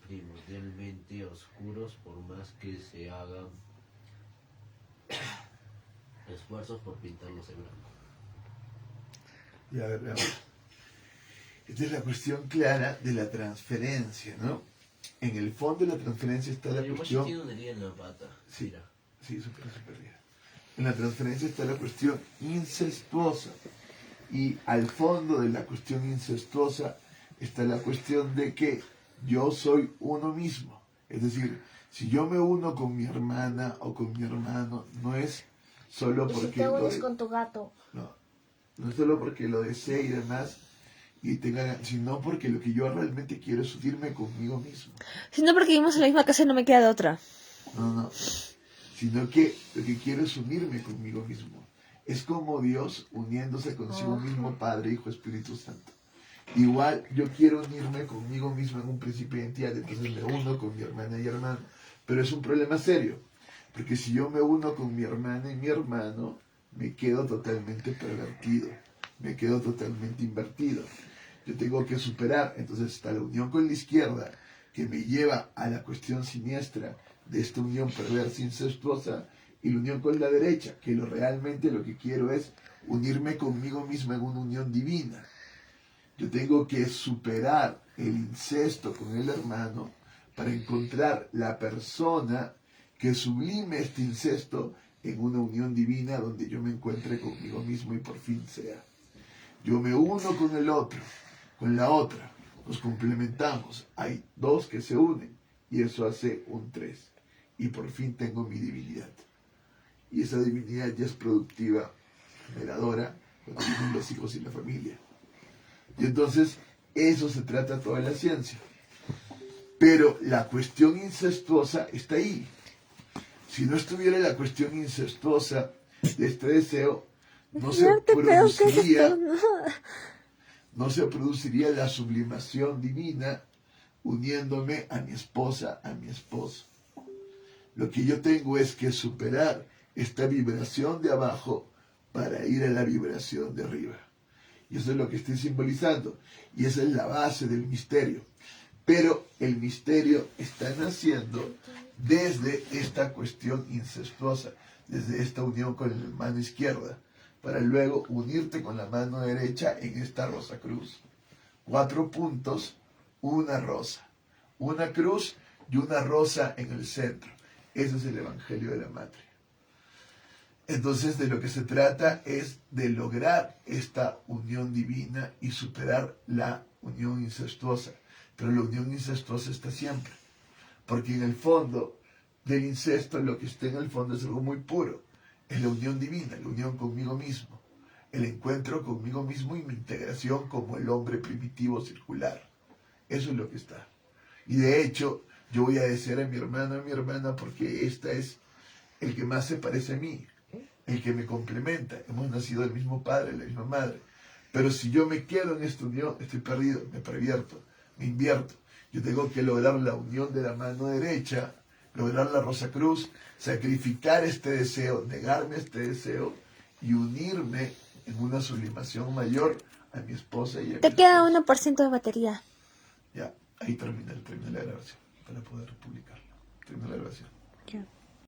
E: primordialmente oscuros, por más que se hagan esfuerzos por pintarlos de blanco.
A: Y a ver, veamos. Esta es la cuestión clara de la transferencia, ¿no? En el fondo de la transferencia está la
E: Yo
A: cuestión...
E: tiene una herida en la pata.
A: Sí,
E: Mira.
A: sí, súper bien. En la transferencia está la cuestión incestuosa. Y al fondo de la cuestión incestuosa está la cuestión de que yo soy uno mismo. Es decir, si yo me uno con mi hermana o con mi hermano, no es solo
C: Y si
A: porque
C: te unes con tu gato.
A: no es solo porque lo desee y demás, sino porque lo que yo realmente quiero es unirme conmigo mismo.
B: Sino porque vivimos en la misma casa y no me queda de otra.
A: No, sino que lo que quiero es unirme conmigo mismo. Es como Dios uniéndose consigo mismo, Padre, Hijo, Espíritu Santo. Igual yo quiero unirme conmigo mismo en un principio de identidad, entonces me uno con mi hermana y hermano. Pero es un problema serio, porque si yo me uno con mi hermana y mi hermano, me quedo totalmente pervertido, me quedo totalmente invertido. Yo tengo que superar, entonces está la unión con la izquierda, que me lleva a la cuestión siniestra de esta unión perversa incestuosa, y la unión con la derecha, que realmente lo que quiero es unirme conmigo mismo en una unión divina. Yo tengo que superar el incesto con el hermano para encontrar la persona que sublime este incesto en una unión divina donde yo me encuentre conmigo mismo y por fin sea. Yo me uno con el otro, con la otra, nos complementamos. Hay dos que se unen y eso hace un tres. Y por fin tengo mi divinidad. Y esa divinidad ya es productiva, generadora, cuando vienen los hijos y la familia. Y entonces, eso se trata toda la ciencia. Pero la cuestión incestuosa está ahí. Si no estuviera la cuestión incestuosa de este deseo, no se produciría la sublimación divina uniéndome a mi esposa, a mi esposo. Lo que yo tengo es que superar esta vibración de abajo para ir a la vibración de arriba. Y eso es lo que estoy simbolizando. Y esa es la base del misterio. Pero el misterio está naciendo desde esta cuestión incestuosa, desde esta unión con la mano izquierda, para luego unirte con la mano derecha en esta rosa cruz. 4 puntos, una rosa, una cruz y una rosa en el centro. Ese es el Evangelio de la Matria. Entonces de lo que se trata es de lograr esta unión divina y superar la unión incestuosa. Pero la unión incestuosa está siempre. Porque en el fondo del incesto, lo que está en el fondo es algo muy puro. Es la unión divina, la unión conmigo mismo. El encuentro conmigo mismo y mi integración como el hombre primitivo circular. Eso es lo que está. Y de hecho, yo voy a desear a mi hermano, a mi hermana, porque esta es el que más se parece a mí, el que me complementa. Hemos nacido del mismo padre, de la misma madre. Pero si yo me quedo en esta unión, estoy perdido, me pervierto, me invierto. Yo tengo que lograr la unión de la mano derecha, lograr la Rosa Cruz, sacrificar este deseo, negarme este deseo y unirme en una sublimación mayor a mi esposa y a mi
B: Te queda
A: esposo.
B: 1% de batería.
A: Ya, ahí termina la grabación para poder publicarlo. Termina la grabación.
B: Ya.